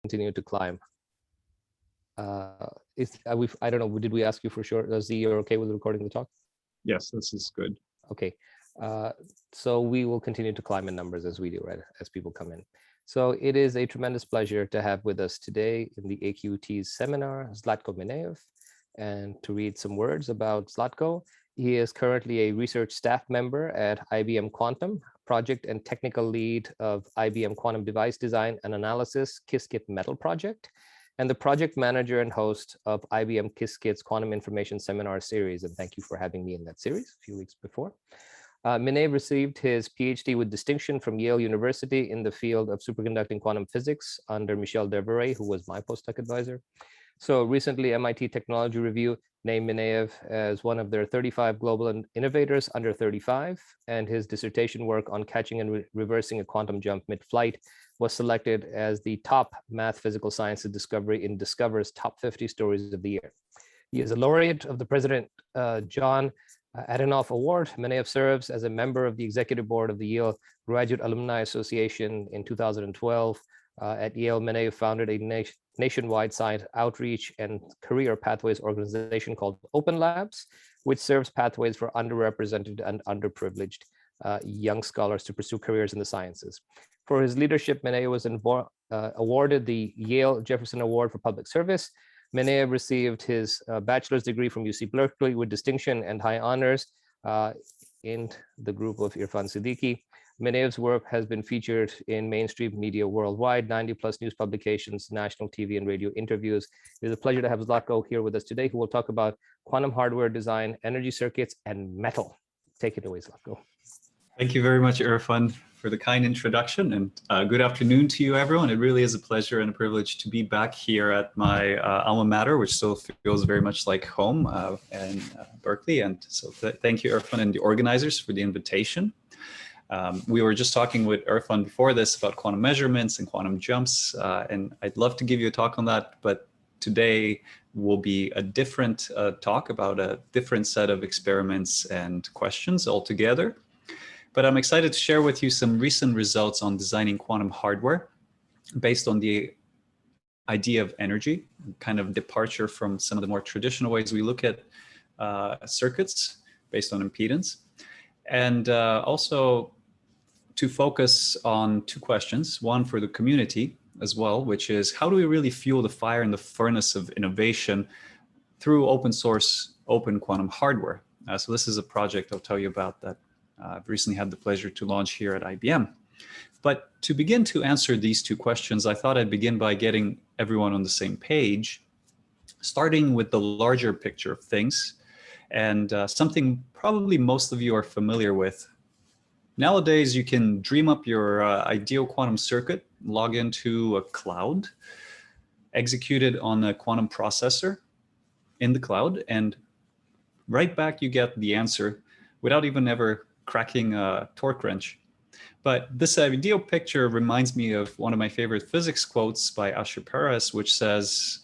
continue to climb. I don't know, did we ask you for sure? Z, you're okay with recording the talk? Yes, this is good. Okay, so we will continue to climb in numbers as we do, right, as people come in. So it is a tremendous pleasure to have with us today in the AQT's seminar, Zlatko Minev, and to read some words about Zlatko. He is currently a research staff member at IBM Quantum, project and technical lead of IBM Quantum Device Design and Analysis Qiskit Metal project, and the project manager and host of IBM Qiskit's Quantum Information Seminar series. And thank you for having me in that series a few weeks before. Minev received his PhD with distinction from Yale University in the field of superconducting quantum physics under Michel Devereux, who was my postdoc advisor. So recently, MIT Technology Review named Minev as one of their 35 global innovators under 35, and his dissertation work on catching and reversing a quantum jump mid-flight was selected as the top math physical sciences discovery in Discover's top 50 stories of the year. He is a laureate of the President John Adenoff Award. Minev serves as a member of the executive board of the Yale Graduate Alumni Association in 2012. At Yale, Minev founded a nationwide science outreach and career pathways organization called Open Labs, which serves pathways for underrepresented and underprivileged young scholars to pursue careers in the sciences. For his leadership, Minev was awarded the Yale Jefferson Award for Public Service. Minev received his bachelor's degree from UC Berkeley with distinction and high honors in the group of Irfan Siddiqui. Minev's work has been featured in mainstream media worldwide, 90+ news publications, national TV and radio interviews. It is a pleasure to have Zlatko here with us today, who will talk about quantum hardware design, energy circuits, and metal. Take it away, Zlatko. Thank you very much, Irfan, for the kind introduction, and good afternoon to you, everyone. It really is a pleasure and a privilege to be back here at my alma mater, which still feels very much like home in Berkeley. And so thank you, Irfan, and the organizers for the invitation. We were just talking with Irfan before this about quantum measurements and quantum jumps, and I'd love to give you a talk on that, but today will be a different talk about a different set of experiments and questions altogether. But I'm excited to share with you some recent results on designing quantum hardware based on the idea of energy, kind of departure from some of the more traditional ways we look at circuits based on impedance. And also to focus on two questions, one for the community as well, which is how do we really fuel the fire in the furnace of innovation through open source, open quantum hardware? So this is a project I'll tell you about that I've recently had the pleasure to launch here at IBM. But to begin to answer these two questions, I thought I'd begin by getting everyone on the same page, starting with the larger picture of things, and something probably most of you are familiar with. Nowadays, you can dream up your ideal quantum circuit, log into a cloud, execute it on a quantum processor in the cloud, and right back you get the answer without even ever cracking a torque wrench. But this ideal picture reminds me of one of my favorite physics quotes by Asher Perez, which says,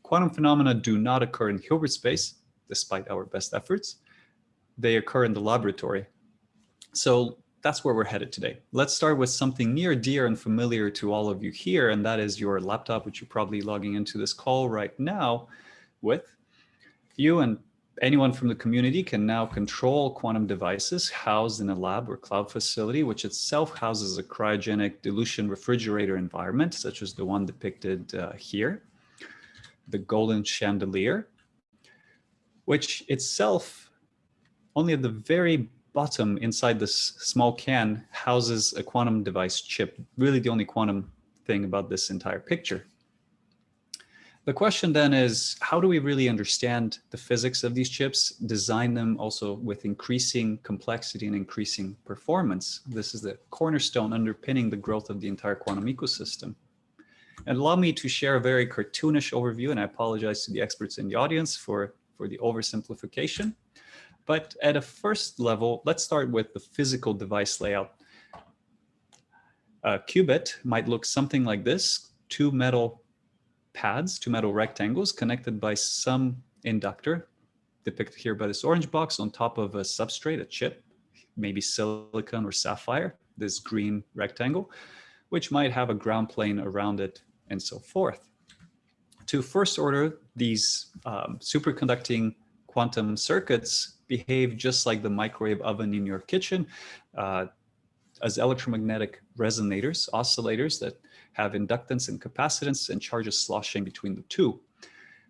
quantum phenomena do not occur in Hilbert space, despite our best efforts. They occur in the laboratory. So that's where we're headed today. Let's start with something near, dear, and familiar to all of you here, and that is your laptop, which you're probably logging into this call right now with. You and anyone from the community can now control quantum devices housed in a lab or cloud facility, which itself houses a cryogenic dilution refrigerator environment, such as the one depicted here, the golden chandelier, which itself, only at the very bottom inside this small can, houses a quantum device chip, really the only quantum thing about this entire picture. The question then is, how do we really understand the physics of these chips, design them also with increasing complexity and increasing performance? This is the cornerstone underpinning the growth of the entire quantum ecosystem. And allow me to share a very cartoonish overview, and I apologize to the experts in the audience for the oversimplification. But at a first level, let's start with the physical device layout. A qubit might look something like this: two metal pads, two metal rectangles connected by some inductor, depicted here by this orange box, on top of a substrate, a chip, maybe silicon or sapphire, this green rectangle, which might have a ground plane around it and so forth. To first order, these superconducting quantum circuits behave just like the microwave oven in your kitchen, as electromagnetic resonators, oscillators that have inductance and capacitance and charges sloshing between the two.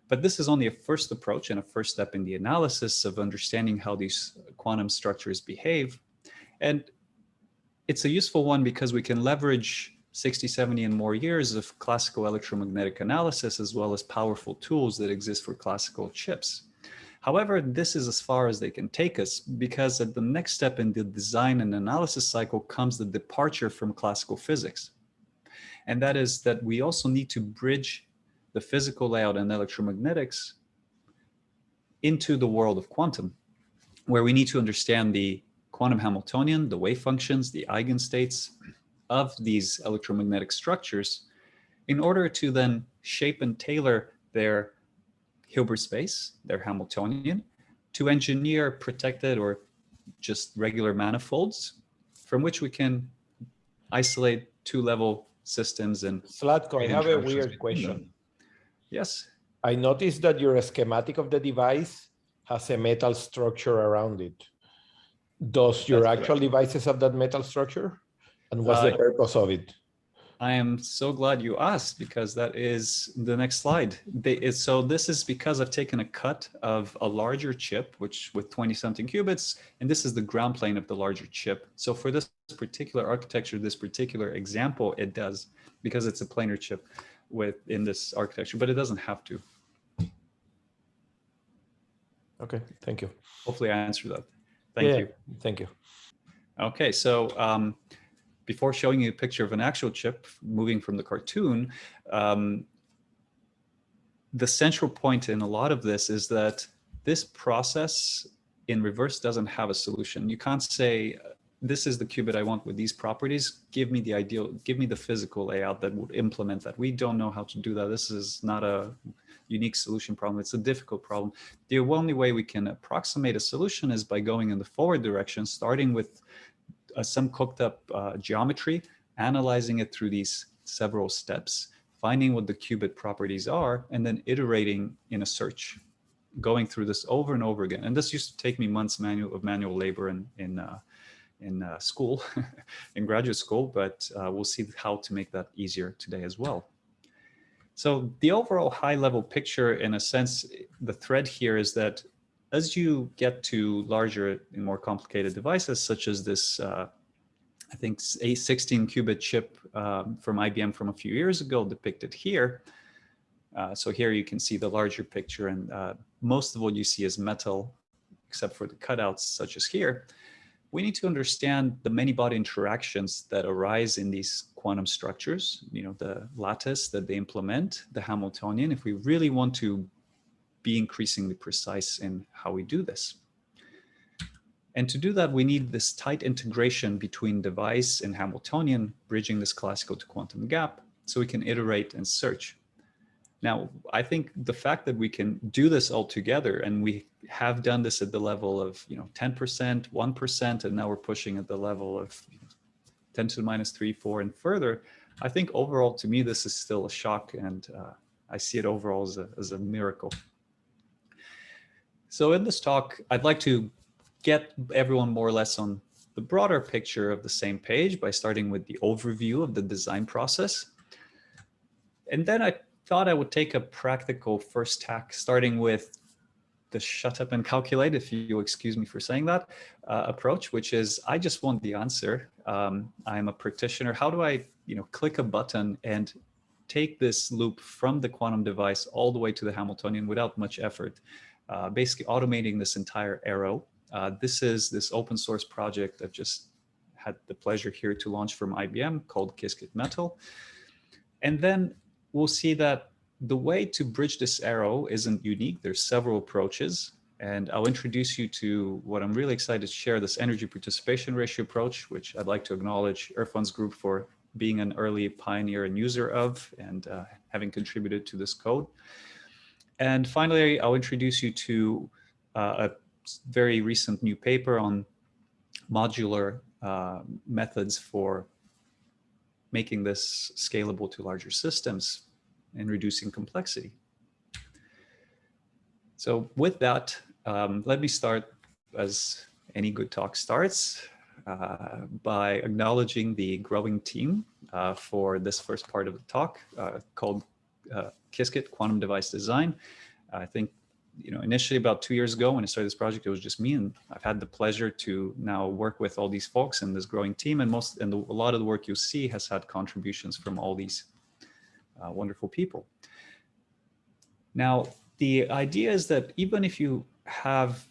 But this is only a first approach and a first step in the analysis of understanding how these quantum structures behave. And it's a useful one because we can leverage 60, 70 and more years of classical electromagnetic analysis, as well as powerful tools that exist for classical chips. However, this is as far as they can take us, because at the next step in the design and analysis cycle comes the departure from classical physics. And that is that we also need to bridge the physical layout and electromagnetics into the world of quantum, where we need to understand the quantum Hamiltonian, the wave functions, the eigenstates of these electromagnetic structures, in order to then shape and tailor their Hilbert space, their Hamiltonian, to engineer protected or just regular manifolds from which we can isolate two-level systems. And Zlatko, I have a weird question. Yes. I noticed that your schematic of the device has a metal structure around it. Does your actual devices have that metal structure? And what's the purpose of it? I am so glad you asked, because that is the next slide. So this is because I've taken a cut of a larger chip, which with 20-something qubits, and this is the ground plane of the larger chip. So for this particular architecture, this particular example, it does, because it's a planar chip in this architecture, but it doesn't have to. Okay, thank you. Hopefully I answered that. Thank you. Thank you. Okay, so before showing you a picture of an actual chip, moving from the cartoon, the central point in a lot of this is that this process in reverse doesn't have a solution. You can't say, this is the qubit I want with these properties. Give me the ideal, give me the physical layout that would implement that. We don't know how to do that. This is not a unique solution problem. It's a difficult problem. The only way we can approximate a solution is by going in the forward direction, starting with some cooked up geometry, analyzing it through these several steps, finding what the qubit properties are, and then iterating in a search, going through this over and over again. And this used to take me months of manual labor in school, in graduate school, but we'll see how to make that easier today as well. So the overall high level picture, in a sense, the thread here is that as you get to larger and more complicated devices, such as this, I think, a 16 qubit chip from IBM from a few years ago depicted here. So here you can see the larger picture, and most of what you see is metal, except for the cutouts such as here. We need to understand the many-body interactions that arise in these quantum structures, the lattice that they implement, the Hamiltonian, if we really want to be increasingly precise in how we do this. And to do that, we need this tight integration between device and Hamiltonian, bridging this classical to quantum gap, so we can iterate and search. Now, I think the fact that we can do this all together, and we have done this at the level of 10%, 1%, and now we're pushing at the level of 10 to the minus 3, 4, and further, I think overall, to me, this is still a shock, and I see it overall as a miracle. So in this talk, I'd like to get everyone more or less on the broader picture of the same page by starting with the overview of the design process. And then I thought I would take a practical first tack, starting with the shut up and calculate, if you'll excuse me for saying that, approach, which is, I just want the answer. I'm a practitioner. How do I click a button and take this loop from the quantum device all the way to the Hamiltonian without much effort, basically automating this entire arrow. This is this open source project I've just had the pleasure here to launch from IBM called Qiskit Metal. And then we'll see that the way to bridge this arrow isn't unique. There's several approaches, and I'll introduce you to what I'm really excited to share, this energy participation ratio approach, which I'd like to acknowledge Irfan's group for being an early pioneer and user of, and having contributed to this code. And finally, I'll introduce you to a very recent new paper on modular methods for making this scalable to larger systems. and reducing complexity. So with that, let me start, as any good talk starts, by acknowledging the growing team for this first part of the talk called Qiskit Quantum Device Design. I think, initially about 2 years ago when I started this project, it was just me, and I've had the pleasure to now work with all these folks and this growing team, and a lot of the work you see has had contributions from all these wonderful people. Now, the idea is that even if you have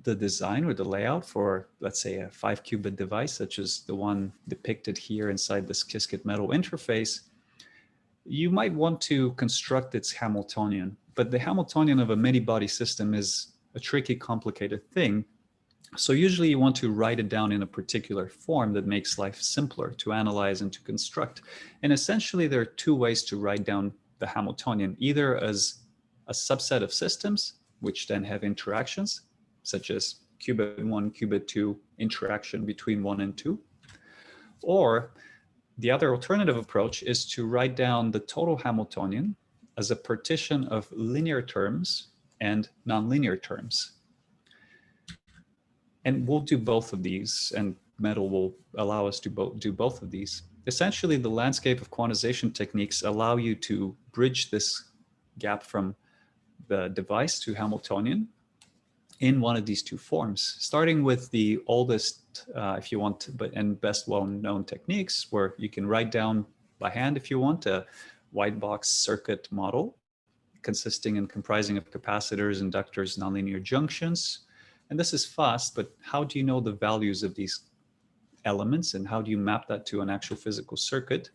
the design or the layout for, let's say, a 5-qubit device, such as the one depicted here inside this Qiskit Metal interface, you might want to construct its Hamiltonian. But the Hamiltonian of a many-body system is a tricky, complicated thing. So usually you want to write it down in a particular form that makes life simpler to analyze and to construct. And essentially, there are 2 ways to write down the Hamiltonian, either as a subset of systems, which then have interactions, such as qubit 1, qubit 2 interaction between 1 and 2. Or the other alternative approach is to write down the total Hamiltonian as a partition of linear terms and nonlinear terms. And we'll do both of these, and Metal will allow us to do both of these. Essentially, the landscape of quantization techniques allow you to bridge this gap from the device to Hamiltonian in one of these 2 forms, starting with the oldest, if you want, and best well-known techniques, where you can write down by hand, if you want, a white box circuit model consisting and comprising of capacitors, inductors, nonlinear junctions. And this is fast, but how do you know the values of these elements, and how do you map that to an actual physical circuit?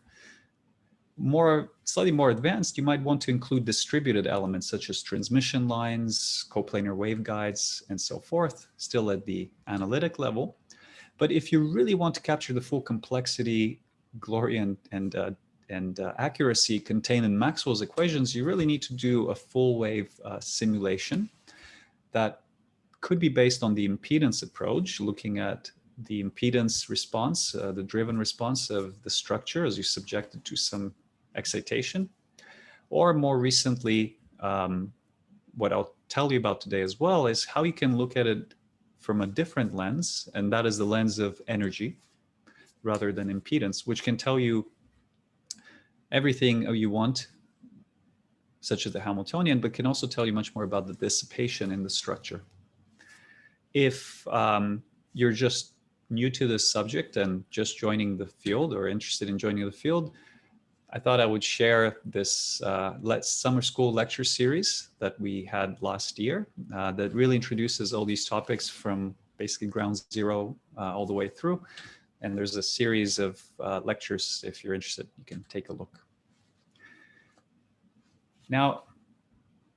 Slightly more advanced, you might want to include distributed elements such as transmission lines, coplanar waveguides, and so forth, still at the analytic level. But if you really want to capture the full complexity, glory, and accuracy contained in Maxwell's equations, you really need to do a full wave simulation that could be based on the impedance approach, looking at the impedance response, the driven response of the structure as you subject it to some excitation. Or more recently, what I'll tell you about today as well is how you can look at it from a different lens, and that is the lens of energy rather than impedance, which can tell you everything you want, such as the Hamiltonian, but can also tell you much more about the dissipation in the structure. If you're just new to this subject and just joining the field or interested in joining the field, I thought I would share this summer school lecture series that we had last year that really introduces all these topics from basically ground zero all the way through. And there's a series of lectures. If you're interested, you can take a look. Now,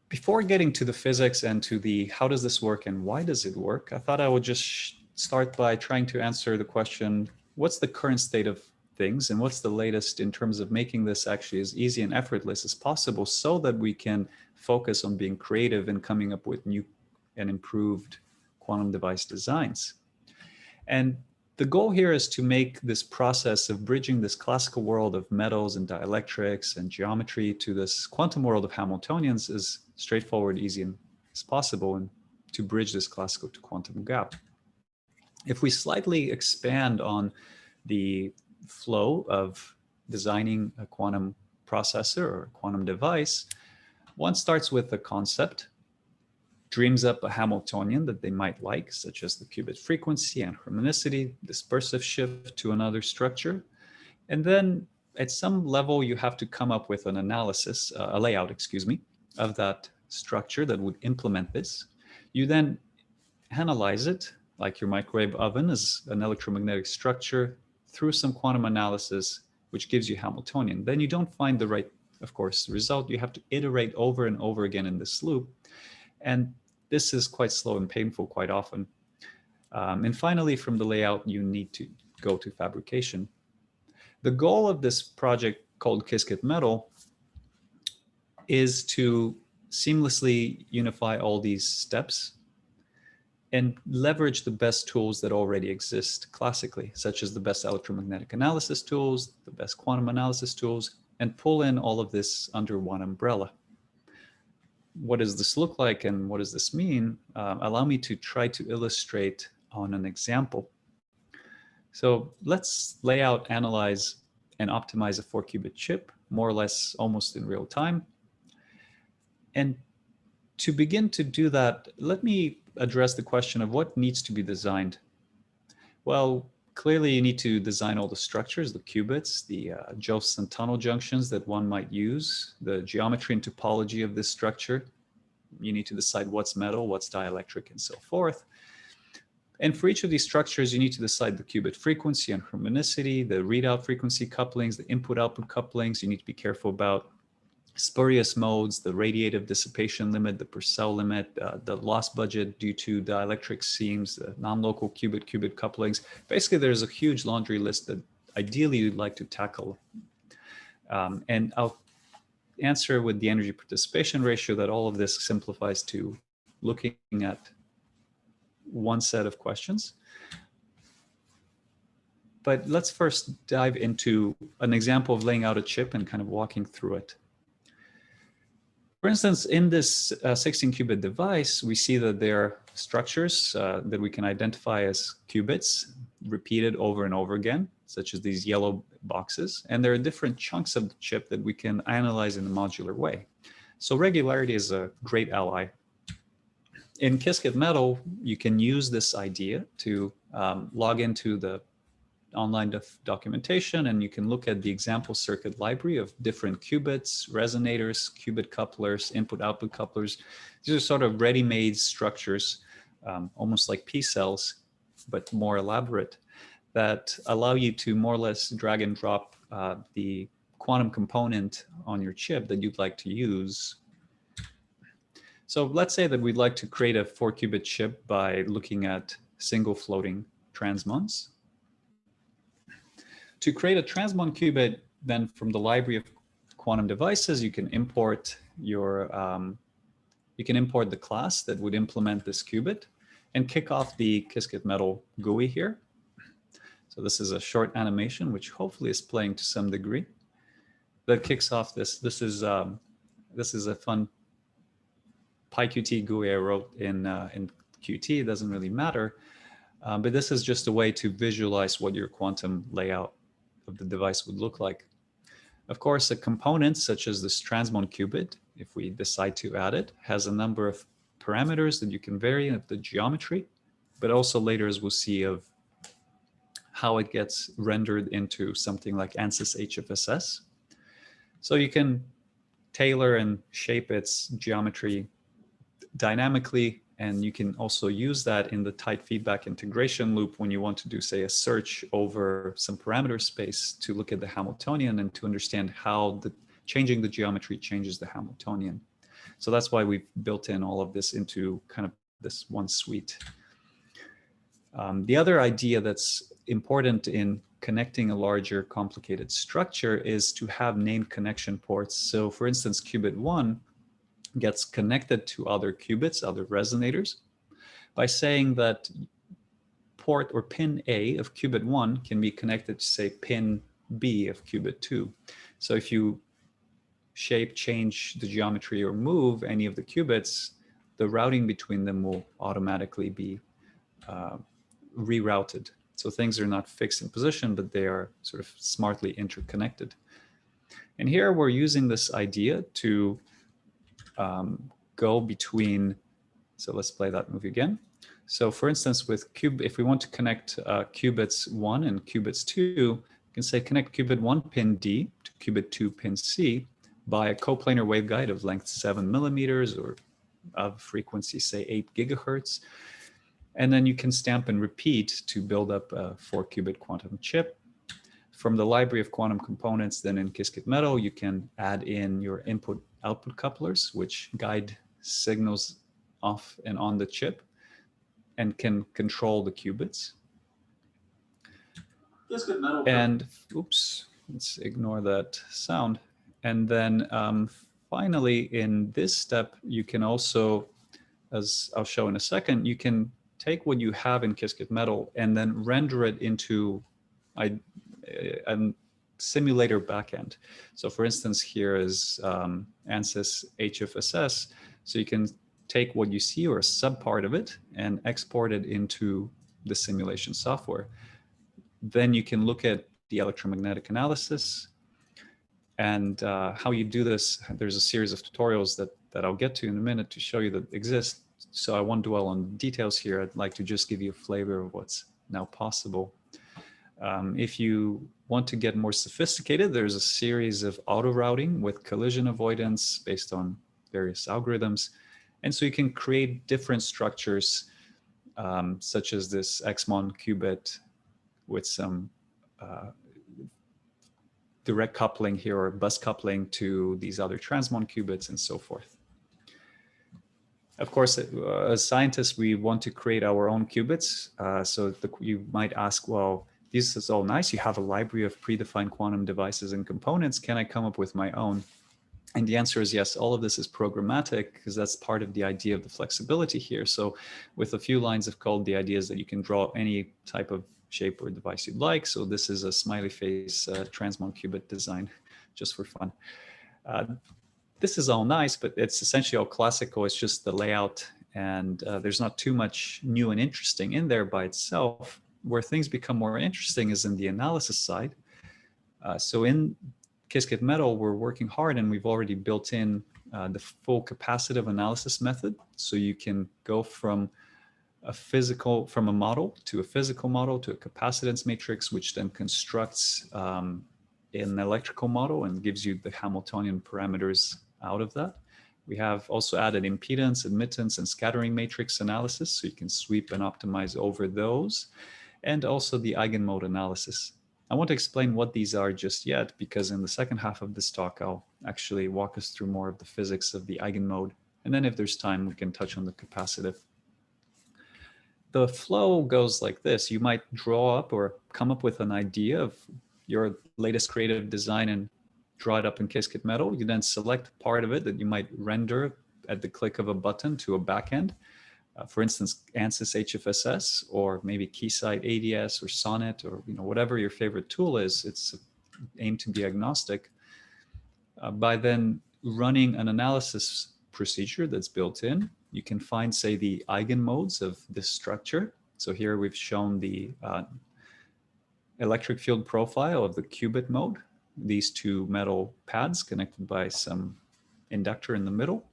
before getting to the physics and to the how does this work and why does it work, I thought I would just start by trying to answer the question, what's the current state of things and what's the latest in terms of making this actually as easy and effortless as possible so that we can focus on being creative and coming up with new and improved quantum device designs. And the goal here is to make this process of bridging this classical world of metals and dielectrics and geometry to this quantum world of Hamiltonians as straightforward, easy as possible, and to bridge this classical to quantum gap. If we slightly expand on the flow of designing a quantum processor or a quantum device, one starts with a concept, dreams up a Hamiltonian that they might like, such as the qubit frequency and harmonicity, dispersive shift to another structure. And then at some level, you have to come up with an analysis, a layout, of that structure that would implement this. You then analyze it, like your microwave oven, as an electromagnetic structure through some quantum analysis, which gives you Hamiltonian. Then you don't find the right, of course, result. You have to iterate over and over again in this loop. And this is quite slow and painful quite often. And finally, from the layout, you need to go to fabrication. The goal of this project called Qiskit Metal is to seamlessly unify all these steps and leverage the best tools that already exist classically, such as the best electromagnetic analysis tools, the best quantum analysis tools, and pull in all of this under one umbrella. What does this look like and what does this mean? Allow me to try to illustrate on an example. So let's lay out, analyze, and optimize a 4-qubit chip, more or less almost in real time. And to begin to do that, let me address the question of what needs to be designed. Well, clearly you need to design all the structures, the qubits, the Joseon tunnel junctions that one might use, the geometry and topology of this structure. You need to decide what's metal, what's dielectric, and so forth. And for each of these structures, you need to decide the qubit frequency and harmonicity, the readout frequency couplings, the input-output couplings. You need to be careful about spurious modes, the radiative dissipation limit, the Purcell limit, the loss budget due to dielectric seams, the non-local qubit-qubit couplings. Basically, there's a huge laundry list that ideally you'd like to tackle. And I'll answer with the energy participation ratio that all of this simplifies to looking at one set of questions. But let's first dive into an example of laying out a chip and kind of walking through it. For instance, in this 16-qubit device, we see that there are structures that we can identify as qubits repeated over and over again, such as these yellow boxes. And there are different chunks of the chip that we can analyze in a modular way. So regularity is a great ally. In Qiskit Metal, you can use this idea to log into the online documentation, and you can look at the example circuit library of different qubits, resonators, qubit couplers, input-output couplers. These are sort of ready-made structures, almost like P-cells, but more elaborate, that allow you to more or less drag and drop the quantum component on your chip that you'd like to use. So let's say that we'd like to create a 4-qubit chip by looking at single floating transmons. To create a transmon qubit, then from the library of quantum devices, you can import your the class that would implement this qubit and kick off the Qiskit Metal GUI here. So this is a short animation, which hopefully is playing to some degree. That kicks off this. This is a fun PyQt GUI I wrote in Qt. It doesn't really matter, but this is just a way to visualize what your quantum layout of the device would look like. Of course, a component such as this transmon qubit, if we decide to add it, has a number of parameters that you can vary of the geometry, but also later, as we'll see, of how it gets rendered into something like ANSYS HFSS. So you can tailor and shape its geometry dynamically, and you can also use that in the tight feedback integration loop when you want to do, say, a search over some parameter space to look at the Hamiltonian and to understand how changing the geometry changes the Hamiltonian. So that's why we've built in all of this into kind of this one suite. The other idea that's important in connecting a larger complicated structure is to have named connection ports. So for instance, qubit 1 gets connected to other qubits, other resonators, by saying that port or pin A of qubit 1 can be connected to, say, pin B of qubit 2. So if you shape, change the geometry, or move any of the qubits, the routing between them will automatically be rerouted. So things are not fixed in position, but they are sort of smartly interconnected. And here we're using this idea to go between, so let's play that movie again. So for instance, with if we want to connect qubits 1 and qubits 2, you can say connect qubit 1 pin D to qubit 2 pin C by a coplanar waveguide of length 7 millimeters or of frequency, say 8 gigahertz. And then you can stamp and repeat to build up a 4-qubit quantum chip. From the library of quantum components, then in Qiskit Metal, you can add in your input-output couplers, which guide signals off and on the chip and can control the qubits. Qiskit Metal. And oops, let's ignore that sound. And then finally, in this step, you can also, as I'll show in a second, you can take what you have in Qiskit Metal and then render it into simulator backend. So for instance, here is ANSYS HFSS. So you can take what you see or a subpart of it and export it into the simulation software. Then you can look at the electromagnetic analysis and how you do this. There's a series of tutorials that I'll get to in a minute to show you that exist. So I won't dwell on details here. I'd like to just give you a flavor of what's now possible. If you want to get more sophisticated, there's a series of auto routing with collision avoidance based on various algorithms. And so you can create different structures such as this XMON qubit with some direct coupling here or bus coupling to these other transmon qubits and so forth. Of course, as scientists, we want to create our own qubits. So you might ask, well, this is all nice. You have a library of predefined quantum devices and components. Can I come up with my own? And the answer is yes. All of this is programmatic because that's part of the idea of the flexibility here. So with a few lines of code, the idea is that you can draw any type of shape or device you'd like. So this is a smiley face transmon qubit design just for fun. This is all nice, but it's essentially all classical. It's just the layout, and there's not too much new and interesting in there by itself. Where things become more interesting is in the analysis side. So in Qiskit Metal, we're working hard, and we've already built in the full capacitive analysis method. So you can go from a model to a physical model to a capacitance matrix, which then constructs an electrical model and gives you the Hamiltonian parameters out of that. We have also added impedance, admittance, and scattering matrix analysis, so you can sweep and optimize over those, and also the eigenmode analysis. I won't explain what these are just yet, because in the second half of this talk, I'll actually walk us through more of the physics of the eigenmode. And then if there's time, we can touch on the capacitive. The flow goes like this. You might draw up or come up with an idea of your latest creative design and draw it up in Qiskit Metal. You then select part of it that you might render at the click of a button to a backend. For instance, ANSYS HFSS, or maybe Keysight ADS or Sonnet, or whatever your favorite tool is. It's aimed to be agnostic. By then running an analysis procedure that's built in, you can find, say, the eigenmodes of this structure. So here we've shown the electric field profile of the qubit mode, these two metal pads connected by some inductor in the middle.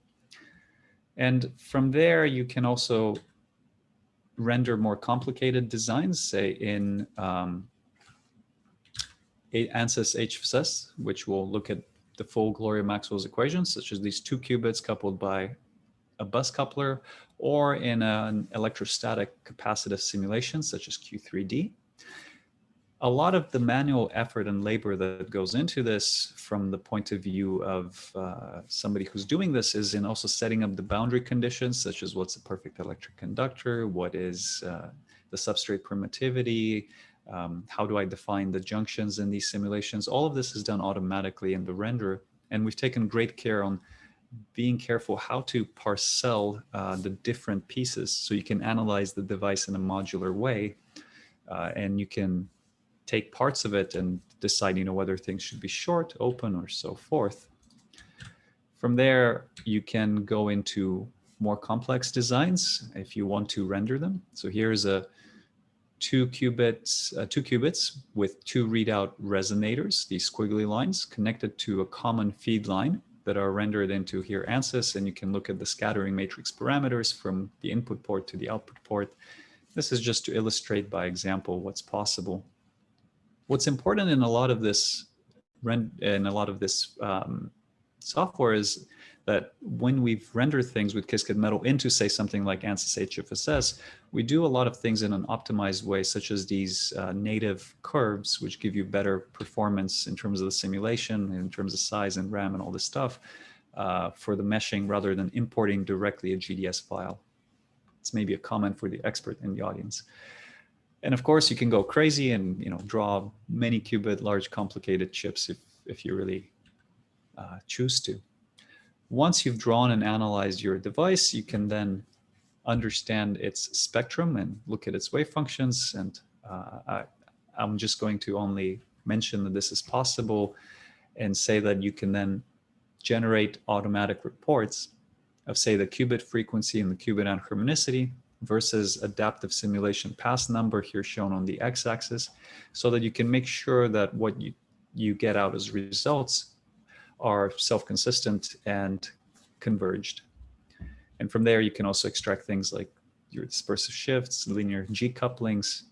And from there, you can also render more complicated designs, say in ANSYS HFSS, which will look at the full glory of Maxwell's equations, such as these two qubits coupled by a bus coupler, or in an electrostatic capacitive simulation, such as Q3D. A lot of the manual effort and labor that goes into this from the point of view of somebody who's doing this is in also setting up the boundary conditions, such as what's a perfect electric conductor, what is the substrate permittivity, how do I define the junctions in these simulations. All of this is done automatically in the render, and we've taken great care on being careful how to parcel the different pieces so you can analyze the device in a modular way, and you can take parts of it and decide, whether things should be short, open, or so forth. From there, you can go into more complex designs if you want to render them. So here's two qubits with two readout resonators, these squiggly lines connected to a common feed line that are rendered into here ANSYS, and you can look at the scattering matrix parameters from the input port to the output port. This is just to illustrate by example what's possible. What's important in a lot of this software is that when we've rendered things with Qiskit Metal into, say, something like ANSYS HFSS, we do a lot of things in an optimized way, such as these native curves, which give you better performance in terms of the simulation, in terms of size and RAM and all this stuff for the meshing, rather than importing directly a GDS file. It's maybe a comment for the expert in the audience. And of course, you can go crazy and draw many qubit, large, complicated chips if you really choose to. Once you've drawn and analyzed your device, you can then understand its spectrum and look at its wave functions. And I'm just going to only mention that this is possible and say that you can then generate automatic reports of, say, the qubit frequency and the qubit anharmonicity versus adaptive simulation pass number here shown on the x-axis, so that you can make sure that what you get out as results are self-consistent and converged. And from there, you can also extract things like your dispersive shifts, linear G couplings,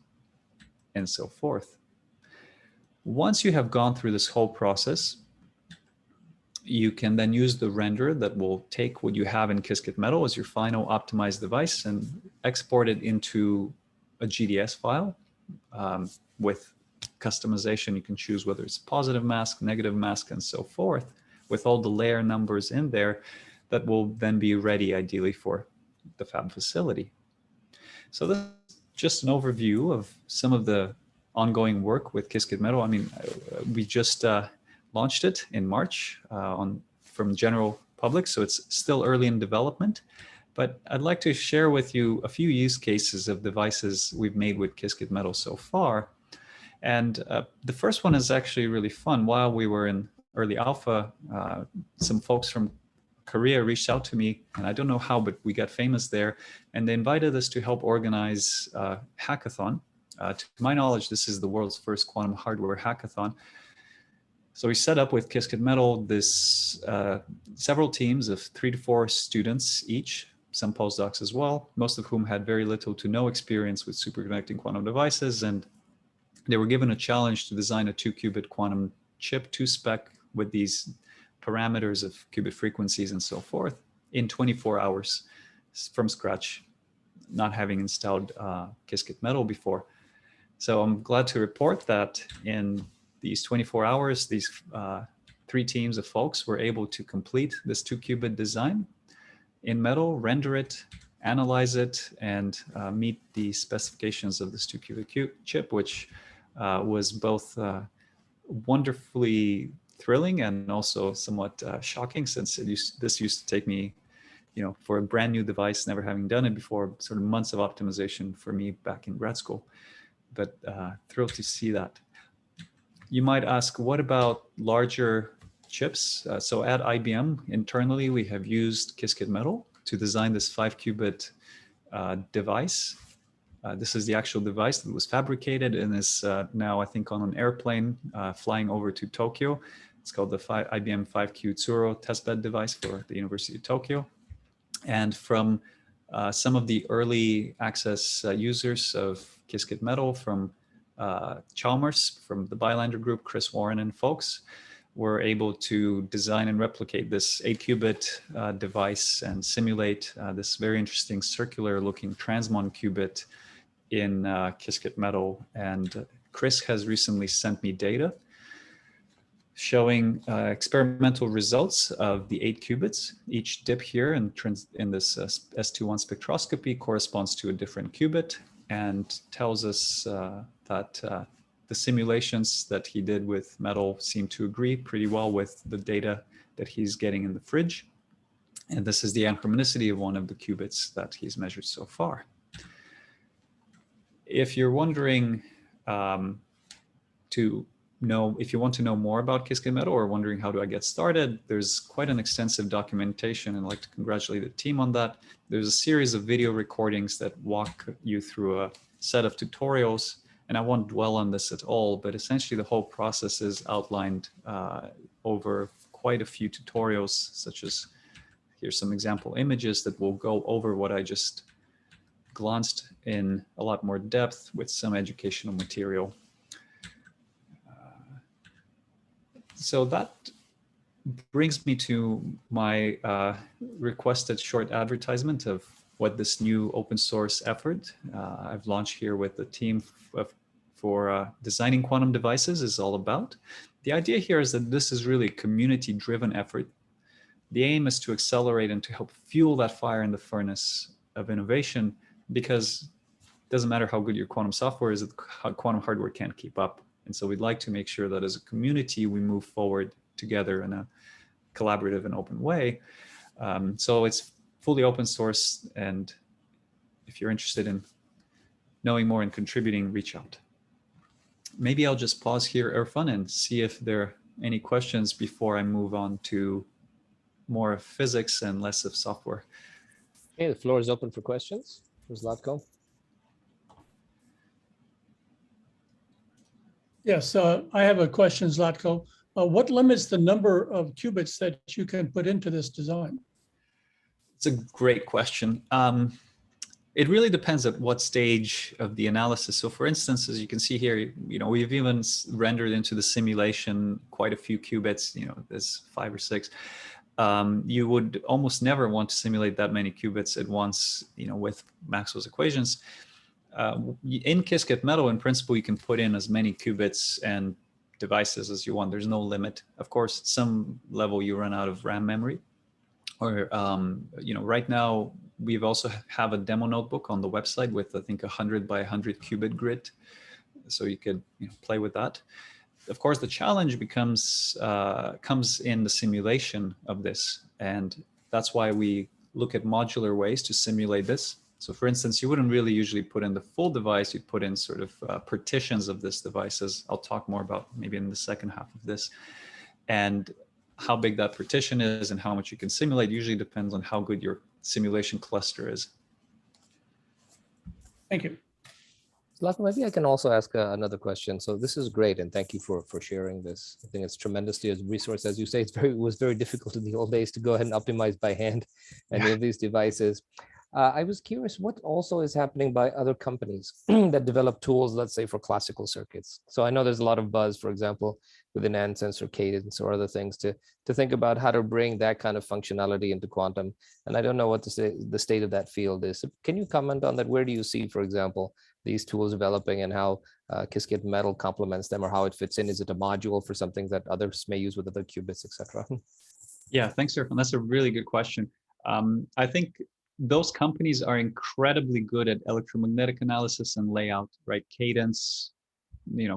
and so forth. Once you have gone through this whole process, you can then use the renderer that will take what you have in Qiskit Metal as your final optimized device and export it into a GDS file with customization. You can choose whether it's positive mask, negative mask, and so forth, with all the layer numbers in there that will then be ready ideally for the fab facility. So this is just an overview of some of the ongoing work with Qiskit Metal. I mean, we just launched it in March from general public, so it's still early in development. But I'd like to share with you a few use cases of devices we've made with Qiskit Metal so far. And the first one is actually really fun. While we were in early alpha, some folks from Korea reached out to me, and I don't know how, but we got famous there, and they invited us to help organize a hackathon. To my knowledge, this is the world's first quantum hardware hackathon. So we set up with Qiskit Metal this several teams of 3 to 4 students each, some postdocs as well, most of whom had very little to no experience with superconducting quantum devices, and they were given a challenge to design a 2-qubit quantum chip, 2-spec, with these parameters of qubit frequencies and so forth in 24 hours from scratch, not having installed Qiskit Metal before. So I'm glad to report that in these 24 hours, these 3 teams of folks were able to complete this 2-qubit design in Metal, render it, analyze it, and meet the specifications of this 2-qubit chip, which was both wonderfully thrilling and also somewhat shocking, since this used to take me, for a brand new device, never having done it before, sort of months of optimization for me back in grad school. But thrilled to see that. You might ask, what about larger chips? So at IBM, internally, we have used Qiskit Metal to design this 5-qubit device. This is the actual device that was fabricated and is now, I think, on an airplane flying over to Tokyo. It's called the IBM 5Q Tsuro testbed device for the University of Tokyo. And from some of the early access users of Qiskit Metal from Chalmers, from the Bylander group, Chris Warren and folks, were able to design and replicate this 8-qubit device and simulate this very interesting circular-looking transmon qubit in Qiskit Metal. And Chris has recently sent me data showing experimental results of the 8 qubits. Each dip here in this S21 spectroscopy corresponds to a different qubit and tells us that the simulations that he did with Metal seem to agree pretty well with the data that he's getting in the fridge. And this is the anharmonicity of one of the qubits that he's measured so far. If you're wondering if you want to know more about Qiskit Metal or wondering how do I get started, there's quite an extensive documentation, and I'd like to congratulate the team on that. There's a series of video recordings that walk you through a set of tutorials, and I won't dwell on this at all, but essentially the whole process is outlined over quite a few tutorials, such as here's some example images that will go over what I just glanced in a lot more depth with some educational material. So that brings me to my requested short advertisement of what this new open source effort I've launched here with the team for designing quantum devices is all about. The idea here is that this is really a community-driven effort. The aim is to accelerate and to help fuel that fire in the furnace of innovation, because it doesn't matter how good your quantum software is, quantum hardware can't keep up. And so we'd like to make sure that as a community, we move forward together in a collaborative and open way. So it's fully open source. And if you're interested in knowing more and contributing, reach out. maybe I'll just pause here, Irfan, and see if there are any questions before I move on to more of physics and less of software. Okay, the floor is open for questions. Zlatko. Yes, I have a question, Zlatko. What limits the number of qubits that you can put into this design? It's a great question. It really depends at what stage of the analysis. So for instance, as you can see here, we've even rendered into the simulation quite a few qubits, there's 5 or 6. You would almost never want to simulate that many qubits at once, with Maxwell's equations. In Qiskit Metal, in principle, you can put in as many qubits and devices as you want. There's no limit. Of course, at some level you run out of RAM memory. Or, right now, we've also have a demo notebook on the website with, I think, 100 by 100 qubit grid. So you could play with that. Of course, the challenge comes in the simulation of this. And that's why we look at modular ways to simulate this. So for instance, you wouldn't really usually put in the full device, you'd put in sort of partitions of this device, as I'll talk more about maybe in the second half of this. And how big that partition is and how much you can simulate usually depends on how good your simulation cluster is. Thank you. Zlatko, maybe I can also ask another question. So this is great, and thank you for sharing this. I think it's tremendously as a resource. As you say, it was very difficult in the old days to go ahead and optimize by hand any of these devices. I was curious what also is happening by other companies that develop tools, let's say, for classical circuits. So I know there's a lot of buzz, for example, within Ansys or Cadence or other things to think about how to bring that kind of functionality into quantum. And I don't know what the state of that field is. So can you comment on that? Where do you see, for example, these tools developing and how Qiskit Metal complements them, or how it fits in? Is it a module for something that others may use with other qubits, etc.? Yeah, thanks, Irfan. That's a really good question. I think those companies are incredibly good at electromagnetic analysis and layout, right? Cadence,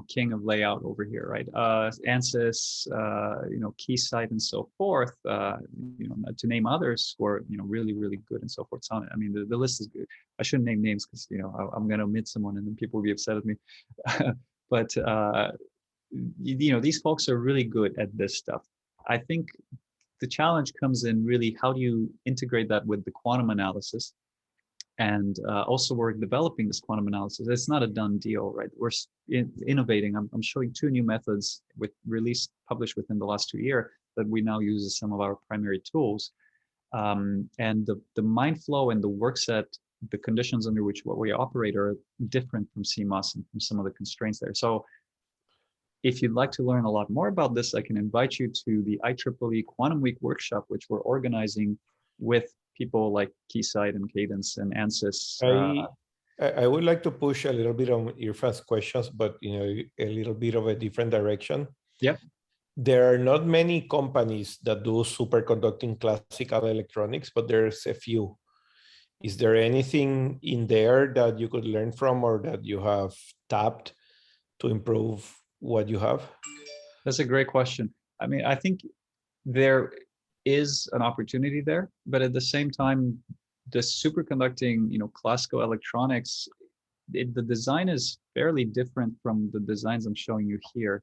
king of layout over here, right? Ansys, Keysight, and so forth. To name others who are really, really good and so forth. So, I mean, the list is good. I shouldn't name names because I'm going to omit someone and then people will be upset at me. But these folks are really good at this stuff. I think the challenge comes in really, how do you integrate that with the quantum analysis? And also we're developing this quantum analysis. It's not a done deal, right? We're innovating. I'm showing 2 new methods published within the last 2 years that we now use as some of our primary tools. And the mind flow and the work set, the conditions under which what we operate are different from CMOS and from some of the constraints there. So if you'd like to learn a lot more about this, I can invite you to the IEEE Quantum Week workshop, which we're organizing with people like Keysight and Cadence and Ansys. I would like to push a little bit on Irfan's questions, but a little bit of a different direction. Yep. There are not many companies that do superconducting classical electronics, but there's a few. Is there anything in there that you could learn from or that you have tapped to improve what you have? That's a great question. I mean, I think there is an opportunity there, but at the same time, the superconducting, classical electronics, the design is fairly different from the designs I'm showing you here.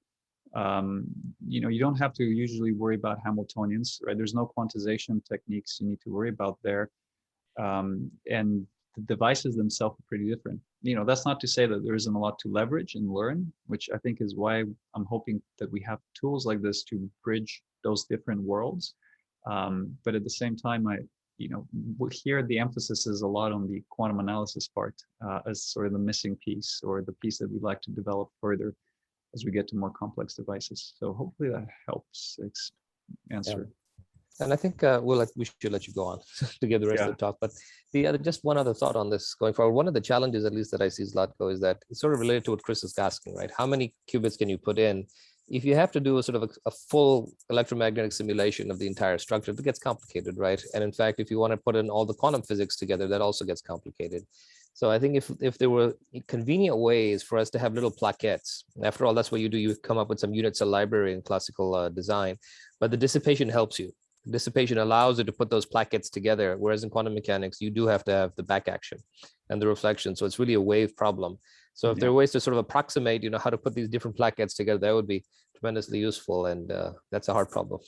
You don't have to usually worry about Hamiltonians, right? There's no quantization techniques you need to worry about there. And the devices themselves are pretty different. That's not to say that there isn't a lot to leverage and learn, which I think is why I'm hoping that we have tools like this to bridge those different worlds. But at the same time, here the emphasis is a lot on the quantum analysis part as sort of the missing piece, or the piece that we'd like to develop further as we get to more complex devices. So hopefully that helps answer. Yeah. And I think we should let you go on to give the rest of the talk. But just one other thought on this going forward. One of the challenges, at least that I see, Zlatko, is that it's sort of related to what Chris is asking, right? How many qubits can you put in? If you have to do a sort of a full electromagnetic simulation of the entire structure, it gets complicated, right? And in fact, if you want to put in all the quantum physics together, that also gets complicated. So I think if there were convenient ways for us to have little plaquettes, after all, that's what you do. You come up with some unit cell library in classical design, but the dissipation helps you. Dissipation allows you to put those plaquettes together, whereas in quantum mechanics, you do have to have the back action and the reflection. So it's really a wave problem. So if there are ways to sort of approximate, how to put these different plaquettes together, that would be tremendously useful. And that's a hard problem.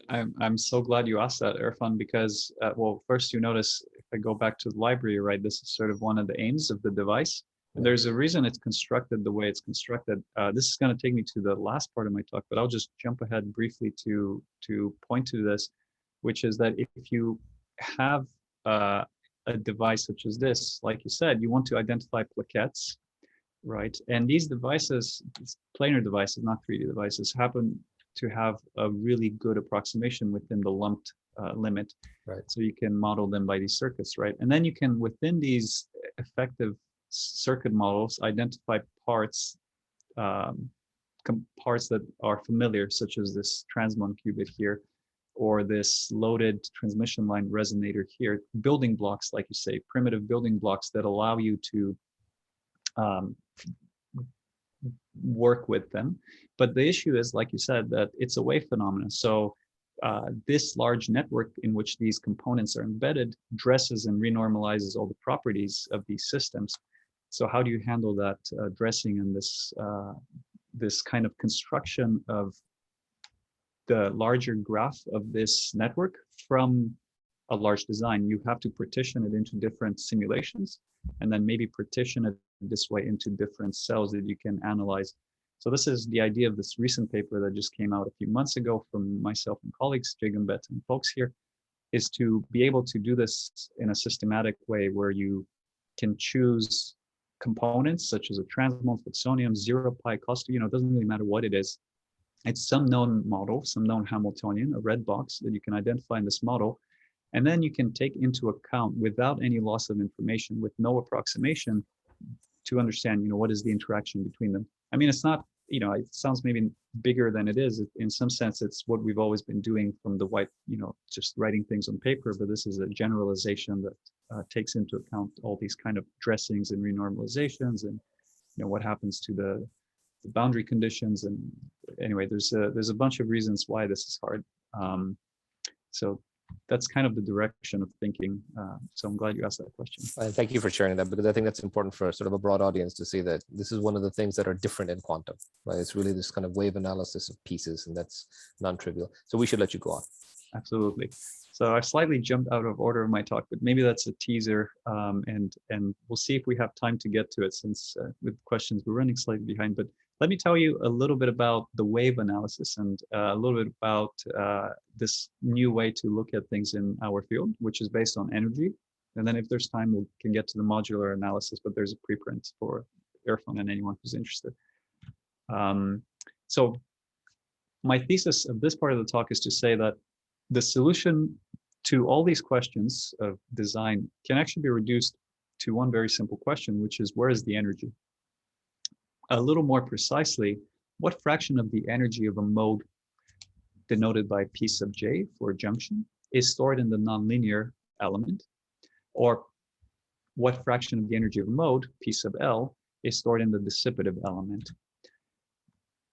I'm so glad you asked that, Irfan, because, well, first you notice, if I go back to the library, right, this is sort of one of the aims of the device. And there's a reason it's constructed the way it's constructed. This is going to take me to the last part of my talk, but I'll just jump ahead briefly to point to this, which is that if you have a device such as this, like you said, you want to identify plaquettes, right? And these devices, these planar devices, not 3D devices, happen to have a really good approximation within the lumped limit. Right. So you can model them by these circuits, right? And then you can, within these effective circuit models, identify parts, parts that are familiar, such as this transmon qubit here, or this loaded transmission line resonator here, building blocks, like you say, primitive building blocks that allow you to work with them. But the issue is, like you said, that it's a wave phenomenon. So this large network in which these components are embedded dresses and renormalizes all the properties of these systems. So how do you handle that dressing and this kind of construction of the larger graph of this network from a large design? You have to partition it into different simulations, and then maybe partition it this way into different cells that you can analyze. So this is the idea of this recent paper that just came out a few months ago from myself and colleagues, Jigambet and folks here, is to be able to do this in a systematic way where you can choose components such as a transmon, fluxonium, 0 pi, cluster, it doesn't really matter what it is. It's some known model, some known Hamiltonian, a red box that you can identify in this model. And then you can take into account, without any loss of information, with no approximation, to understand, what is the interaction between them. I mean, it's not, it sounds maybe bigger than it is. In some sense, it's what we've always been doing from the white, just writing things on paper, but this is a generalization that takes into account all these kind of dressings and renormalizations and, what happens to the boundary conditions. And anyway, there's a bunch of reasons why this is hard. So that's kind of the direction of thinking. So I'm glad you asked that question. And thank you for sharing that, because I think that's important for sort of a broad audience to see that this is one of the things that are different in quantum. Right? It's really this kind of wave analysis of pieces, and that's non-trivial. So we should let you go on. Absolutely. So I slightly jumped out of order of my talk, but maybe that's a teaser, and we'll see if we have time to get to it, since with questions we're running slightly behind. But let me tell you a little bit about the wave analysis and a little bit about this new way to look at things in our field, which is based on energy. And then if there's time, we can get to the modular analysis, but there's a preprint for Irfan and anyone who's interested. So my thesis of this part of the talk is to say that the solution to all these questions of design can actually be reduced to one very simple question, which is, where is the energy? A little more precisely, what fraction of the energy of a mode denoted by P sub j for a junction is stored in the nonlinear element? Or what fraction of the energy of a mode, P sub L, is stored in the dissipative element?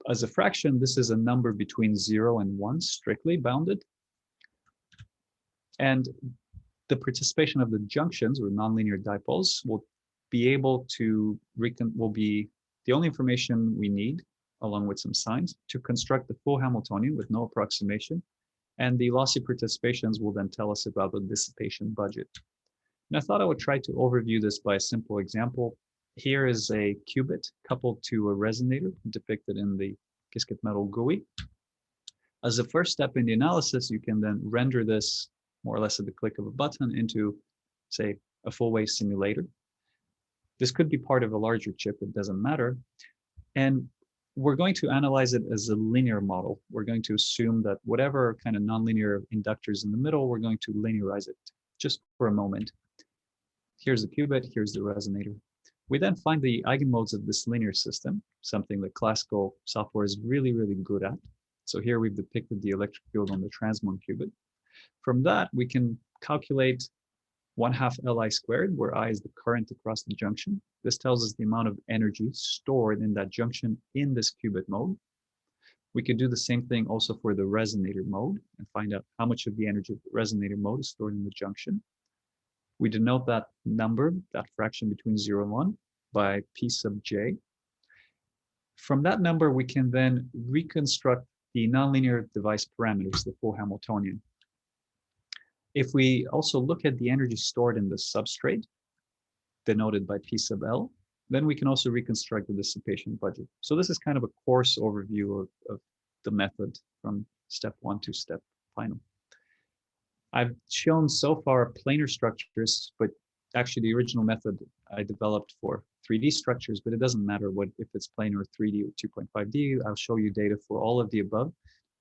As a fraction, this is a number between 0 and 1, strictly bounded. And the participation of the junctions, or nonlinear dipoles, will be able to will be the only information we need, along with some signs, to construct the full Hamiltonian with no approximation. And the lossy participations will then tell us about the dissipation budget. And I thought I would try to overview this by a simple example. Here is a qubit coupled to a resonator depicted in the Qiskit Metal GUI. As a first step in the analysis, you can then render this more or less at the click of a button into, say, a full wave simulator. This could be part of a larger chip, it doesn't matter. And we're going to analyze it as a linear model. We're going to assume that whatever kind of nonlinear inductors in the middle, we're going to linearize it just for a moment. Here's the qubit, here's the resonator. We then find the eigenmodes of this linear system, something that classical software is really, really good at. So here we've depicted the electric field on the transmon qubit. From that, we can calculate 1/2 Li squared, where I is the current across the junction. This tells us the amount of energy stored in that junction in this qubit mode. We could do the same thing also for the resonator mode and find out how much of the energy of the resonator mode is stored in the junction. We denote that number, that fraction between 0 and 1, by P sub j. From that number, we can then reconstruct the nonlinear device parameters, the full Hamiltonian. If we also look at the energy stored in the substrate, denoted by P sub L, then we can also reconstruct the dissipation budget. So this is kind of a coarse overview of the method from step 1 to step final. I've shown so far planar structures, but actually the original method I developed for 3D structures, but it doesn't matter what if it's planar, 3D, or 2.5D. I'll show you data for all of the above.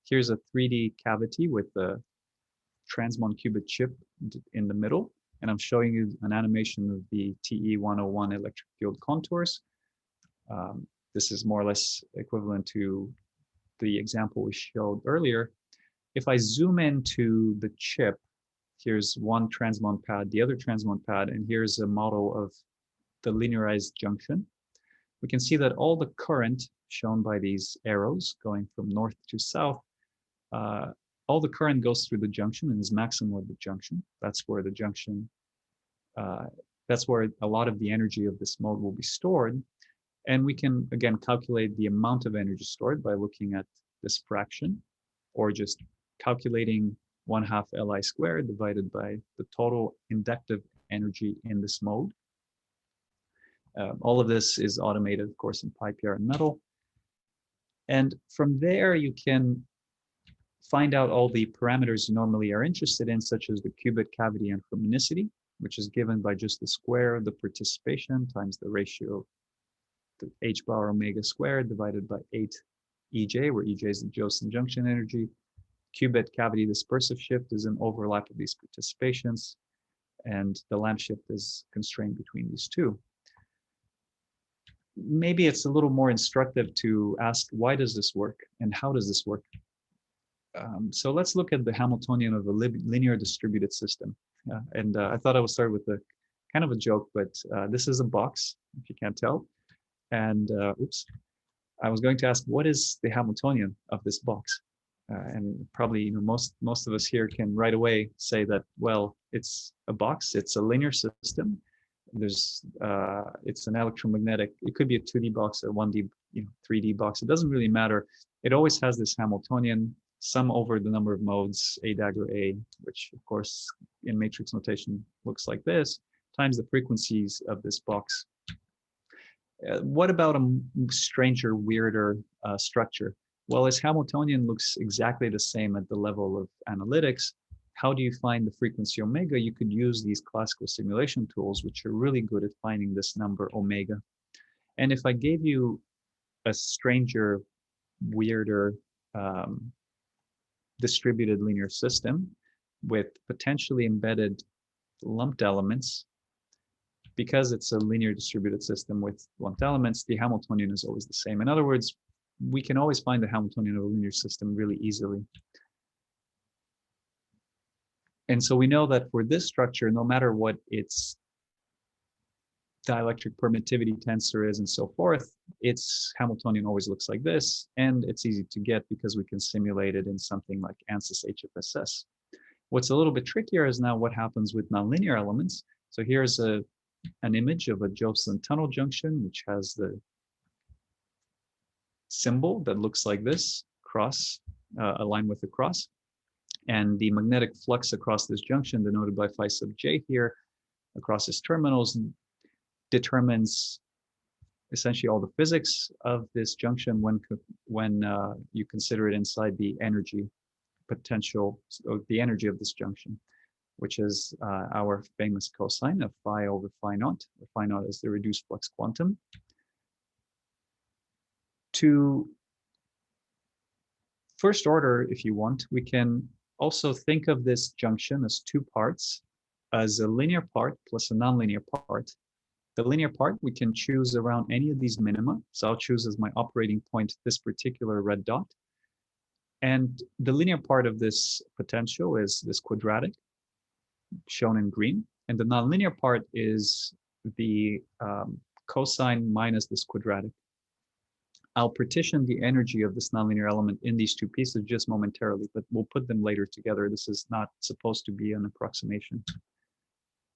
Here's a 3D cavity with a transmon qubit chip in the middle, and I'm showing you an animation of the TE101 electric field contours. This is more or less equivalent to the example we showed earlier. If I zoom into the chip, here's one transmon pad, the other transmon pad, and here's a model of the linearized junction. We can see that all the current shown by these arrows going from north to south, all the current goes through the junction and is maximal at the junction. That's where the junction, that's where a lot of the energy of this mode will be stored. And we can, again, calculate the amount of energy stored by looking at this fraction, or just calculating 1/2 Li squared divided by the total inductive energy in this mode. All of this is automated, of course, in PyPR and Metal. And from there, you can find out all the parameters you normally are interested in, such as the qubit cavity and harmonicity, which is given by just the square of the participation times the ratio of the h bar omega squared divided by 8 EJ, where EJ is the Joseon junction energy. Qubit cavity dispersive shift is an overlap of these participations, and the lamp shift is constrained between these two. Maybe it's a little more instructive to ask, why does this work and how does this work? So let's look at the Hamiltonian of a linear distributed system. I thought I would start with a kind of a joke, but this is a box, if you can't tell. And oops, I was going to ask, what is the Hamiltonian of this box? And probably, most of us here can right away say that, well, it's a box, it's a linear system. There's it's an electromagnetic, it could be a 2D box, a 1D, 3D box. It doesn't really matter. It always has this Hamiltonian, sum over the number of modes, A dagger A, which of course in matrix notation looks like this, times the frequencies of this box. What about a stranger, weirder structure? Well, as Hamiltonian looks exactly the same at the level of analytics, how do you find the frequency omega? You could use these classical simulation tools, which are really good at finding this number omega. And if I gave you a stranger, weirder distributed linear system with potentially embedded lumped elements, because it's a linear distributed system with lumped elements, the Hamiltonian is always the same. In other words, we can always find the Hamiltonian of a linear system really easily. And so we know that for this structure, no matter what its dielectric permittivity tensor is and so forth, its Hamiltonian always looks like this, and it's easy to get because we can simulate it in something like ANSYS HFSS. What's a little bit trickier is now what happens with nonlinear elements. So here's an image of a Joseon tunnel junction, which has the symbol that looks like this, cross, aligned with the cross. And the magnetic flux across this junction, denoted by phi sub j here, across its terminals, determines essentially all the physics of this junction when you consider it inside the energy potential, so the energy of this junction, which is our famous cosine of phi over phi naught, where phi naught is the reduced flux quantum. To first order, if you want, we can also think of this junction as two parts, as a linear part plus a nonlinear part. The linear part, we can choose around any of these minima. So I'll choose as my operating point this particular red dot. And the linear part of this potential is this quadratic, shown in green. And the nonlinear part is the cosine minus this quadratic. I'll partition the energy of this nonlinear element in these two pieces just momentarily, but we'll put them later together. This is not supposed to be an approximation.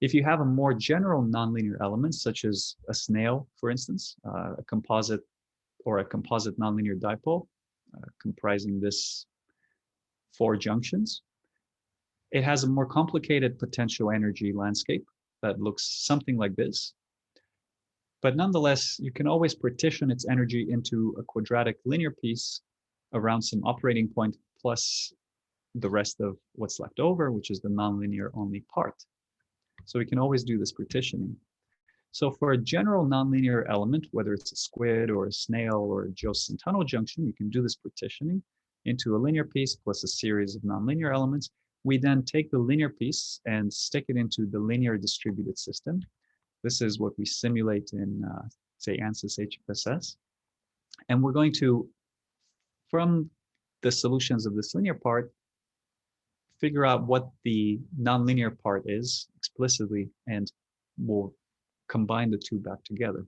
If you have a more general nonlinear element, such as a snail, for instance, a composite nonlinear dipole comprising this 4 junctions, it has a more complicated potential energy landscape that looks something like this. But nonetheless, you can always partition its energy into a quadratic linear piece around some operating point plus the rest of what's left over, which is the nonlinear only part. So we can always do this partitioning. So for a general nonlinear element, whether it's a squid or a snail or a Joseon tunnel junction, you can do this partitioning into a linear piece plus a series of nonlinear elements. We then take the linear piece and stick it into the linear distributed system. This is what we simulate in, say, ANSYS HFSS. And we're going to, from the solutions of this linear part, figure out what the nonlinear part is explicitly, and we'll combine the two back together.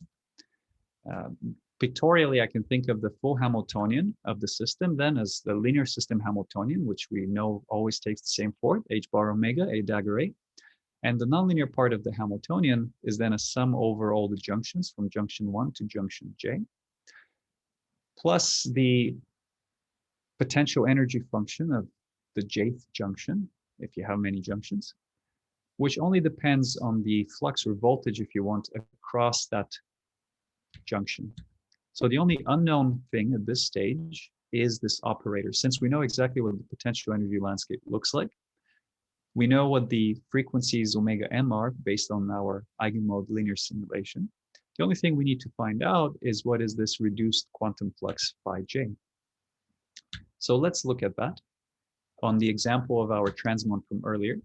Pictorially, I can think of the full Hamiltonian of the system then as the linear system Hamiltonian, which we know always takes the same port, h bar omega, a dagger a. And the nonlinear part of the Hamiltonian is then a sum over all the junctions from junction 1 to junction j, plus the potential energy function of the jth junction, if you have many junctions, which only depends on the flux or voltage, if you want, across that junction. So the only unknown thing at this stage is this operator. Since we know exactly what the potential energy landscape looks like, we know what the frequencies omega m are based on our eigenmode linear simulation. The only thing we need to find out is what is this reduced quantum flux phi j. So let's look at that on the example of our transmon from earlier.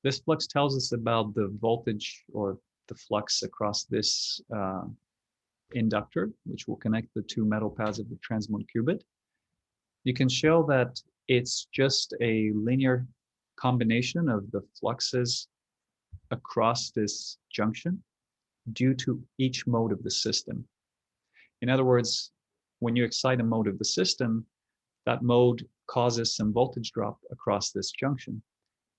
This flux tells us about the voltage or the flux across this inductor, which will connect the 2 metal pads of the transmon qubit. You can show that it's just a linear combination of the fluxes across this junction due to each mode of the system. In other words, when you excite a mode of the system, that mode causes some voltage drop across this junction.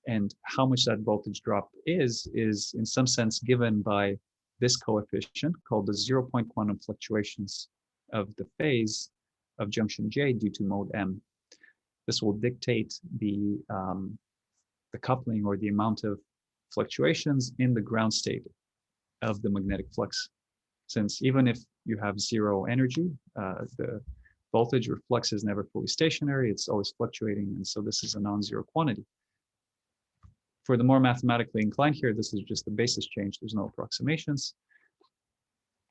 And how much that voltage drop is in some sense given by this coefficient called the 0-point quantum fluctuations of the phase of junction J due to mode M. This will dictate the coupling or the amount of fluctuations in the ground state of the magnetic flux. Since even if you have zero energy, the voltage or flux is never fully stationary, it's always fluctuating, and so this is a non-zero quantity. For the more mathematically inclined here, this is just the basis change, there's no approximations.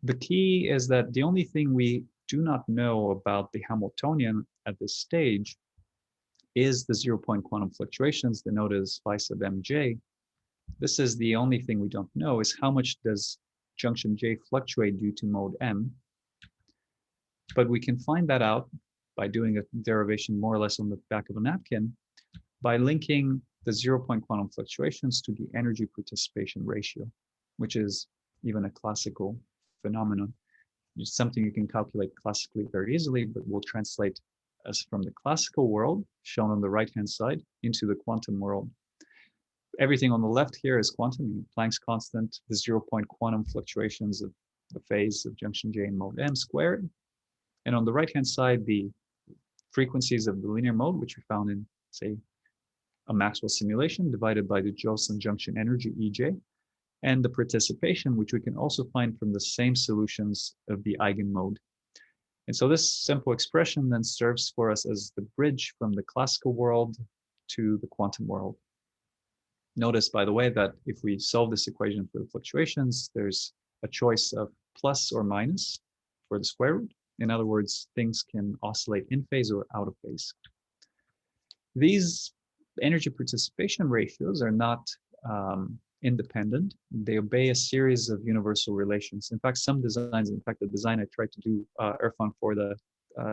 The key is that the only thing we do not know about the Hamiltonian at this stage is the 0-point quantum fluctuations denoted as phi sub mj. This is the only thing we don't know, is how much does junction J fluctuate due to mode M. But we can find that out by doing a derivation more or less on the back of a napkin by linking the 0-point quantum fluctuations to the energy participation ratio, which is even a classical phenomenon. It's something you can calculate classically very easily, but we'll translate as from the classical world, shown on the right-hand side, into the quantum world. Everything on the left here is quantum, Planck's constant, the 0-point quantum fluctuations of the phase of junction J and mode M squared. And on the right-hand side, the frequencies of the linear mode, which we found in, say, a Maxwell simulation divided by the Joseon junction energy, EJ, and the participation, which we can also find from the same solutions of the eigenmode. And so this simple expression then serves for us as the bridge from the classical world to the quantum world. Notice, by the way, that if we solve this equation for the fluctuations, there's a choice of plus or minus for the square root. In other words, things can oscillate in phase or out of phase. These energy participation ratios are not independent. They obey a series of universal relations. In fact, some designs, in fact, the design I tried to do, Irfan, for the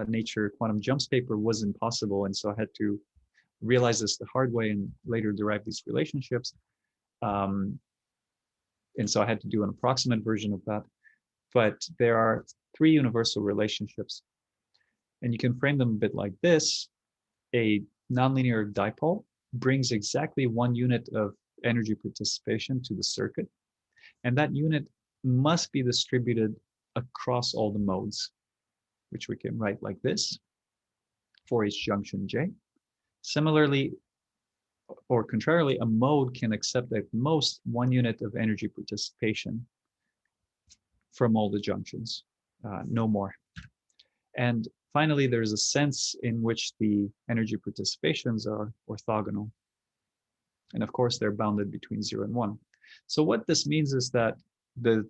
Nature Quantum Jumps paper was impossible. And so I had to realize this the hard way and later derive these relationships. And so I had to do an approximate version of that. But there are 3 universal relationships. And you can frame them a bit like this. A nonlinear dipole brings exactly 1 unit of energy participation to the circuit. And that unit must be distributed across all the modes, which we can write like this for each junction J. Similarly, or contrarily, a mode can accept at most one unit of energy participation from all the junctions, no more. And finally, there's a sense in which the energy participations are orthogonal. And of course, they're bounded between 0 and 1. So what this means is that the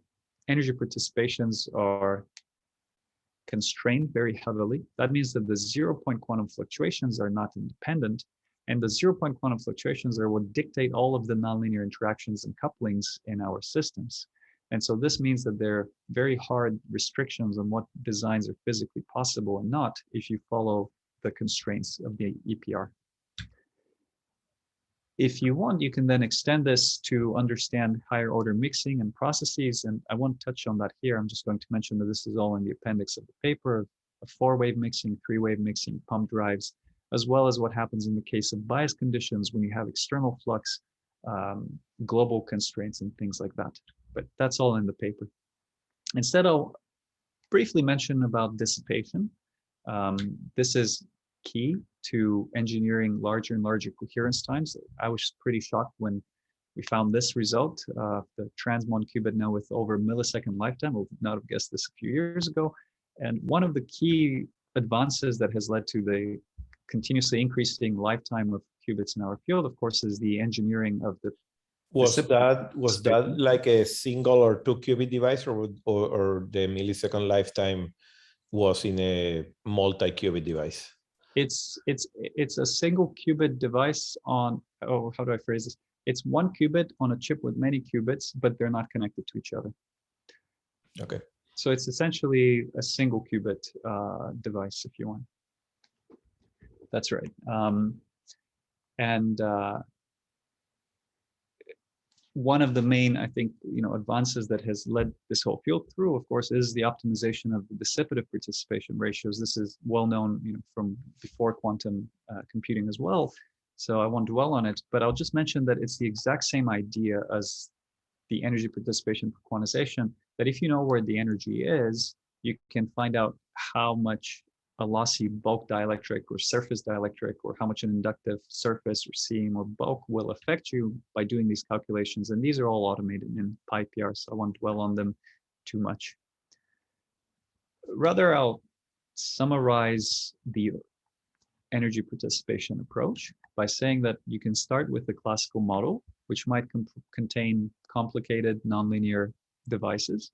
energy participations are constrained very heavily. That means that the 0-point quantum fluctuations are not independent, and the 0-point quantum fluctuations are what dictate all of the nonlinear interactions and couplings in our systems. And so this means that there are very hard restrictions on what designs are physically possible and not if you follow the constraints of the EPR. If you want, you can then extend this to understand higher order mixing and processes. And I won't touch on that here. I'm just going to mention that this is all in the appendix of the paper, of 4-wave mixing, 3-wave mixing, pump drives, as well as what happens in the case of bias conditions when you have external flux, global constraints and things like that. But that's all in the paper. Instead, I'll briefly mention about dissipation. This is key to engineering larger and larger coherence times. I was pretty shocked when we found this result, the transmon qubit now with over a millisecond lifetime. I would not have guessed this a few years ago. And one of the key advances that has led to the continuously increasing lifetime of qubits in our field, of course, is the engineering of the Was that like a single or 2 qubit device, or the millisecond lifetime was in a multi-qubit device? It's a single qubit device on, oh, how do I phrase this? It's one qubit on a chip with many qubits, but they're not connected to each other. Okay. So it's essentially a single qubit device, if you want. That's right. One of the main, I think, advances that has led this whole field through, of course, is the optimization of the dissipative participation ratios. This is well known, from before quantum computing as well. So I won't dwell on it, but I'll just mention that it's the exact same idea as the energy participation for quantization, that if you know where the energy is, you can find out how much a lossy bulk dielectric or surface dielectric, or how much an inductive surface or seam or bulk will affect you by doing these calculations. And these are all automated in PyPR, so I won't dwell on them too much. Rather, I'll summarize the energy participation approach by saying that you can start with the classical model, which might contain complicated nonlinear devices.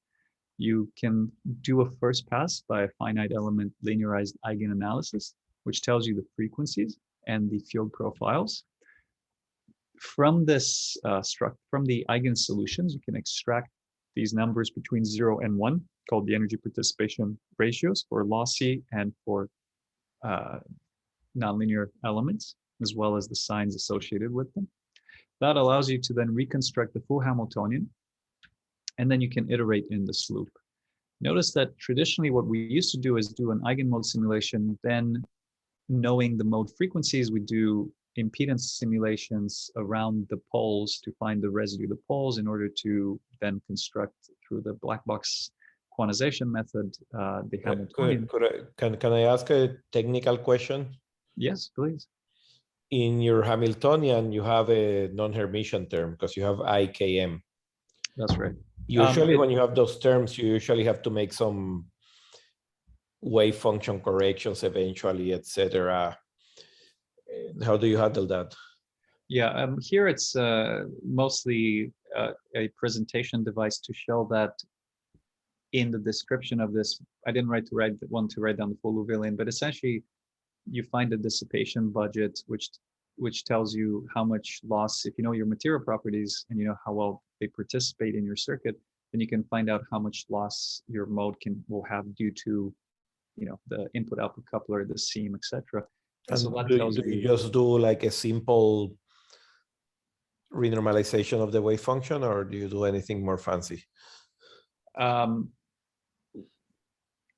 You can do a first pass by a finite element linearized eigenanalysis, which tells you the frequencies and the field profiles. From this from the eigen solutions, you can extract these numbers between 0 and 1, called the energy participation ratios for lossy and for nonlinear elements, as well as the signs associated with them. That allows you to then reconstruct the full Hamiltonian, and then you can iterate in this loop. Notice that traditionally what we used to do is do an eigenmode simulation, then knowing the mode frequencies, we do impedance simulations around the poles to find the residue of the poles in order to then construct through the black box quantization method the Hamiltonian. Can I ask a technical question? Yes, please. In your Hamiltonian, you have a non-Hermitian term because you have IKM. That's right. Usually when you have those terms, you usually have to make some wave function corrections eventually, etc. How do you handle that? Yeah, here it's mostly a presentation device to show that in the description of this, I didn't want to write down the full Liouvillean, but essentially you find a dissipation budget, which tells you how much loss, if you know your material properties and you know how well they participate in your circuit, then you can find out how much loss your mode will have due to, the input-output coupler, the seam, etc. And so that do tells you just do like a simple renormalization of the wave function, or do you do anything more fancy?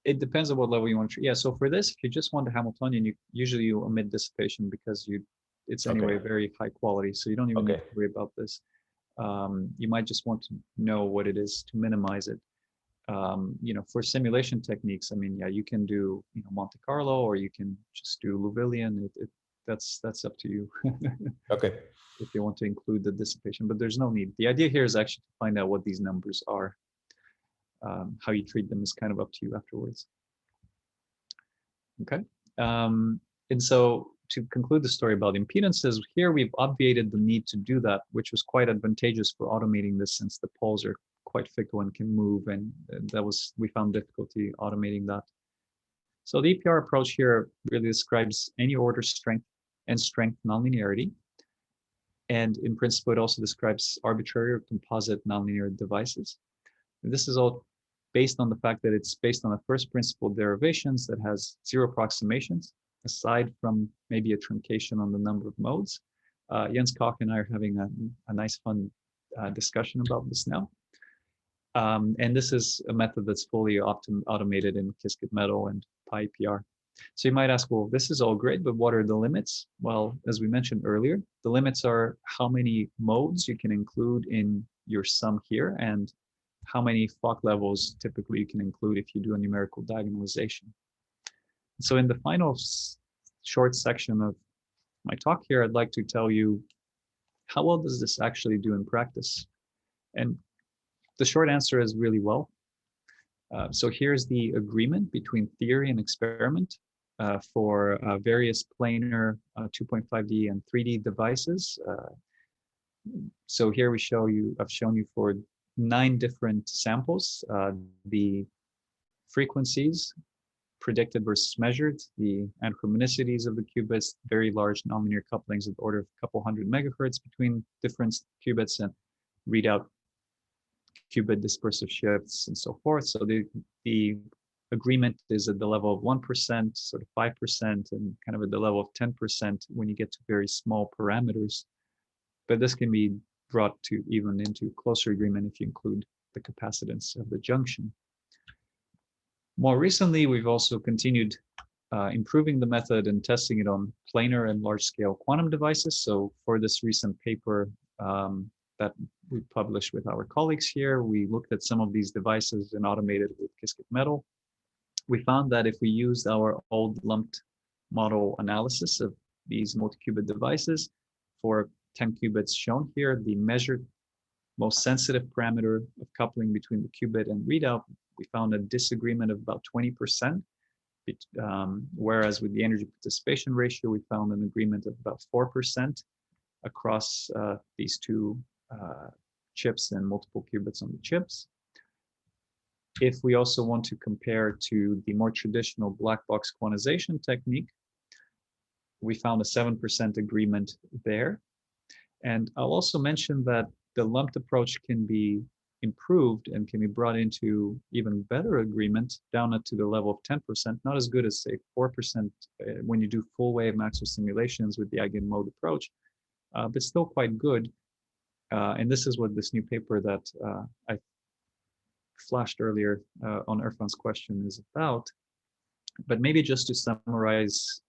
It depends on what level you want to. Yeah, so for this, if you just want a Hamiltonian, you omit dissipation because you it's Okay. anyway very high quality, so you don't even need Okay. to worry about this. You might just want to know what it is to minimize it. For simulation techniques, I mean, yeah, you can do Monte Carlo, or you can just do Liouvillean. That's up to you. Okay. If you want to include the dissipation, but there's no need. The idea here is actually to find out what these numbers are. How you treat them is kind of up to you afterwards. Okay. And so to conclude the story about impedances, here we've obviated the need to do that, which was quite advantageous for automating this, since the poles are quite fickle and can move, and we found difficulty automating that. So the EPR approach here really describes any order strength and strength nonlinearity. And in principle, it also describes arbitrary or composite nonlinear devices. And this is all based on the fact that it's based on the first principle derivations that has 0 approximations, aside from maybe a truncation on the number of modes. Jens Koch and I are having a nice, fun discussion about this now. And this is a method that's fully automated in Qiskit Metal and PyPR. So you might ask, well, this is all great, but what are the limits? Well, as we mentioned earlier, the limits are how many modes you can include in your sum here, and how many Fock levels typically you can include if you do a numerical diagonalization. So in the final short section of my talk here, I'd like to tell you, how well does this actually do in practice? And the short answer is really well. So here's the agreement between theory and experiment for various planar 2.5D and 3D devices. So here I've shown you for 9 different samples, the frequencies predicted versus measured, the anchromonicities of the qubits, very large nonlinear couplings of the order of a couple hundred megahertz between different qubits, and readout qubit dispersive shifts and so forth. So the agreement is at the level of 1%, sort of 5%, and kind of at the level of 10% when you get to very small parameters. But this can be brought to even into closer agreement if you include the capacitance of the junction. More recently, we've also continued improving the method and testing it on planar and large-scale quantum devices. So for this recent paper that we published with our colleagues here, we looked at some of these devices and automated with Qiskit Metal. We found that if we used our old lumped model analysis of these multi-qubit devices for 10 qubits shown here, the measured most sensitive parameter of coupling between the qubit and readout, we found a disagreement of about 20%, whereas with the energy participation ratio, we found an agreement of about 4% across these 2 chips and multiple qubits on the chips. If we also want to compare to the more traditional black box quantization technique, we found a 7% agreement there. And I'll also mention that the lumped approach can be improved and can be brought into even better agreement down to the level of 10%, not as good as say 4% when you do full wave Maxwell simulations with the eigenmode approach, but still quite good. And this is what this new paper that I flashed earlier on Irfan's question is about. But maybe just to summarize,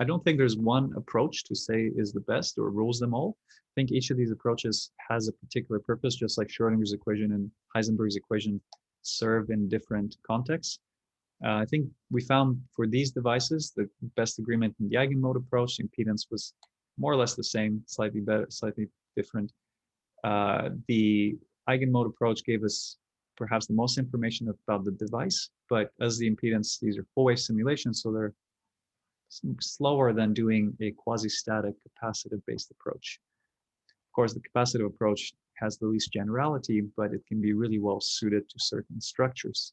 I don't think there's one approach to say is the best or rules them all. I think each of these approaches has a particular purpose, just like Schrodinger's equation and Heisenberg's equation serve in different contexts. I think we found for these devices, the best agreement in the eigenmode approach. Impedance was more or less the same, slightly better, slightly different. The eigenmode approach gave us perhaps the most information about the device, but as the impedance, these are full wave simulations, so they're slower than doing a quasi-static capacitive based approach. Of course, the capacitive approach has the least generality, but it can be really well suited to certain structures.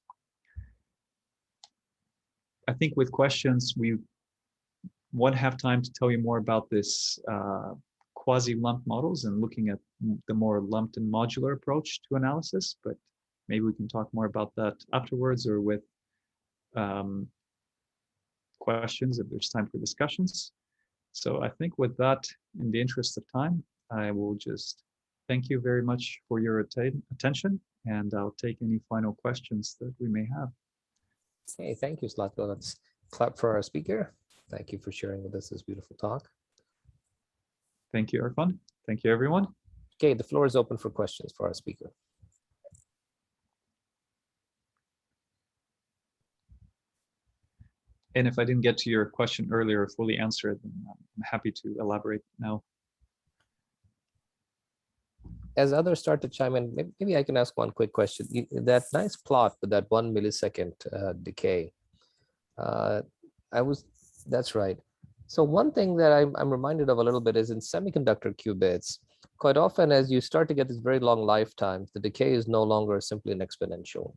I think with questions, we won't have time to tell you more about this quasi-lumped models and looking at the more lumped and modular approach to analysis, but maybe we can talk more about that afterwards or with questions if there's time for discussions. So I think with that, in the interest of time, I will just thank you very much for your attention, and I'll take any final questions that we may have. Hey, thank you, Zlatko. Let's clap for our speaker. Thank you for sharing with us this beautiful talk. Thank you, Irfan. Thank you, everyone. Okay, the floor is open for questions for our speaker. And if I didn't get to your question earlier or fully answer it, then I'm happy to elaborate now. As others start to chime in, maybe I can ask one quick question. That nice plot with that 1 millisecond decay, that's right. So one thing that I'm reminded of a little bit is in semiconductor qubits, quite often as you start to get these very long lifetimes, the decay is no longer simply an exponential.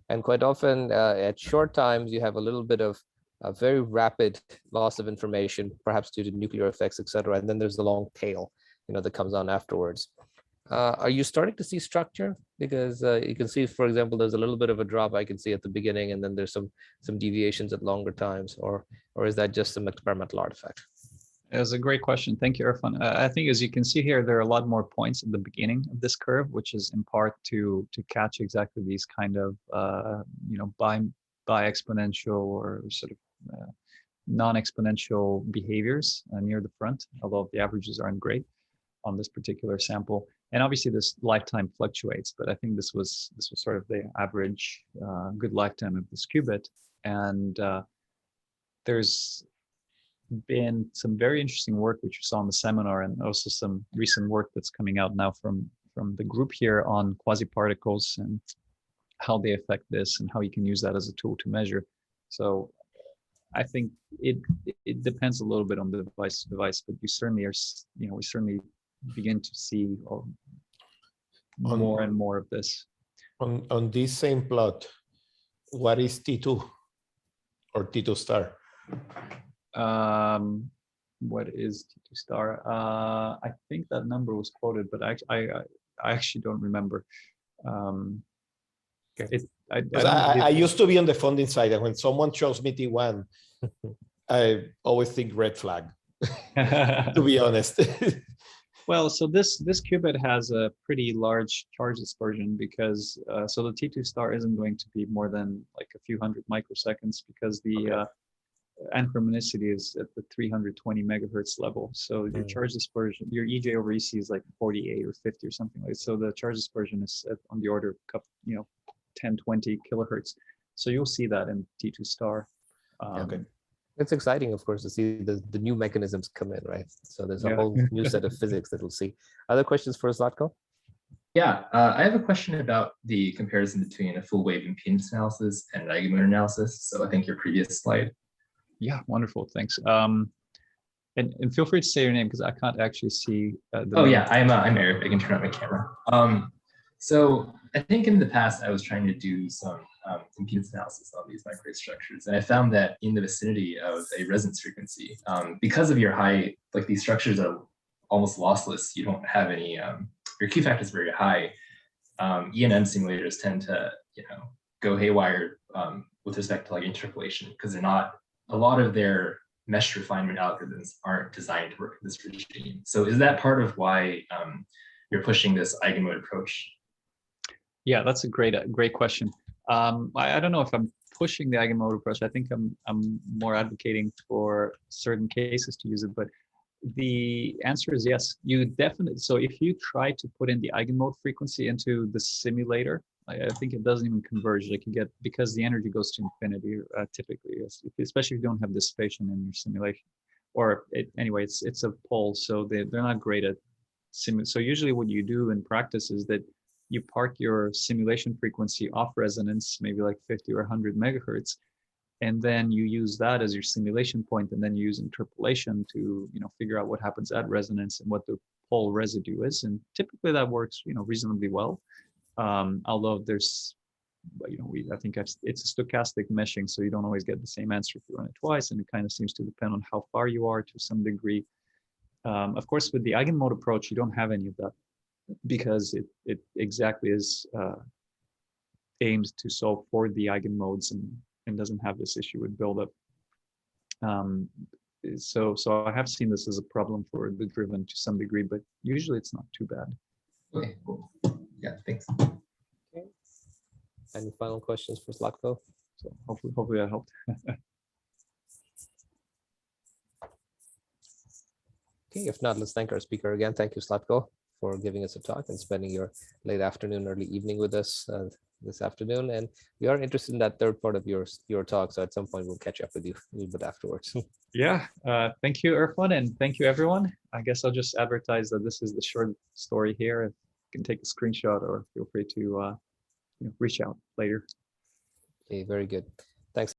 And quite often at short times, you have a little bit of a very rapid loss of information, perhaps due to nuclear effects, et cetera. And then there's the long tail, that comes on afterwards. Are you starting to see structure? Because you can see, for example, there's a little bit of a drop I can see at the beginning, and then there's some deviations at longer times, or is that just some experimental artifact? It was a great question. Thank you, Irfan. I think as you can see here, there are a lot more points at the beginning of this curve, which is in part to catch exactly these kind of by exponential or sort of non-exponential behaviors near the front, although the averages aren't great on this particular sample. And obviously this lifetime fluctuates, but I think this was sort of the average good lifetime of this qubit. And there's been some very interesting work which you saw in the seminar, and also some recent work that's coming out now from the group here on quasi-particles and how they affect this and how you can use that as a tool to measure. So I think it depends a little bit on the device to device, but you certainly are, we certainly begin to see more and more of this. On this same plot, what is T2 or T2 star? What is T2 star? I think that number was quoted, but I actually don't remember. I used to be on the funding side, and when someone shows me T1, I always think red flag, to be honest. Well, so this qubit has a pretty large charge dispersion because so the T2 star isn't going to be more than like a few hundred microseconds, because the anchromonicity is at the 320 megahertz level. So your charge dispersion, your EJ over EC is like 48 or 50 or something like that. So the charge dispersion is on the order of 10, 20 kilohertz. So you'll see that in T2 star. Okay. It's exciting, of course, to see the new mechanisms come in, right? So there's a whole new set of physics that we'll see. Other questions for Zlatko? Yeah, I have a question about the comparison between a full wave impedance analysis and an eigenmotor analysis. So I think your previous slide. Yeah, wonderful, thanks. And feel free to say your name because I can't actually see. Yeah, I'm Eric. I can turn on my camera. So I think in the past I was trying to do some impedance analysis on these microwave structures, and I found that in the vicinity of a resonance frequency, because of your high, like these structures are almost lossless. You don't have any. Your Q factor is very high. E&M simulators tend to go haywire with respect to like interpolation, because they're not. A lot of their mesh refinement algorithms aren't designed to work in this regime. So is that part of why you're pushing this eigenmode approach? Yeah, that's a great question. I don't know if I'm pushing the eigenmode approach. I think I'm more advocating for certain cases to use it, but the answer is yes. You definitely. So if you try to put in the eigenmode frequency into the simulator, I think it doesn't even converge. Like you get, because the energy goes to infinity typically, especially if you don't have dissipation in your simulation. Or anyway, it's a pole, so they're not great at so usually what you do in practice is that you park your simulation frequency off resonance, maybe like 50 or 100 megahertz, and then you use that as your simulation point, and then you use interpolation to figure out what happens at resonance and what the pole residue is, and typically that works reasonably well. Although there's, I think it's a stochastic meshing, so you don't always get the same answer if you run it twice, and it kind of seems to depend on how far you are to some degree. Of course, with the eigenmode approach, you don't have any of that, because it exactly is aimed to solve for the eigenmodes and doesn't have this issue with buildup. So I have seen this as a problem for the driven to some degree, but usually it's not too bad. Okay, cool. Yeah, thanks. Okay. Any final questions for Zlatko? So hopefully that helped. Okay, if not, let's thank our speaker again. Thank you, Zlatko, for giving us a talk and spending your late afternoon, early evening with us this afternoon. And we are interested in that third part of your talk. So at some point, we'll catch up with you a little bit afterwards. Yeah, thank you, Irfan, and thank you, everyone. I guess I'll just advertise that this is the short story here. You can take a screenshot or feel free to reach out later. Okay, very good.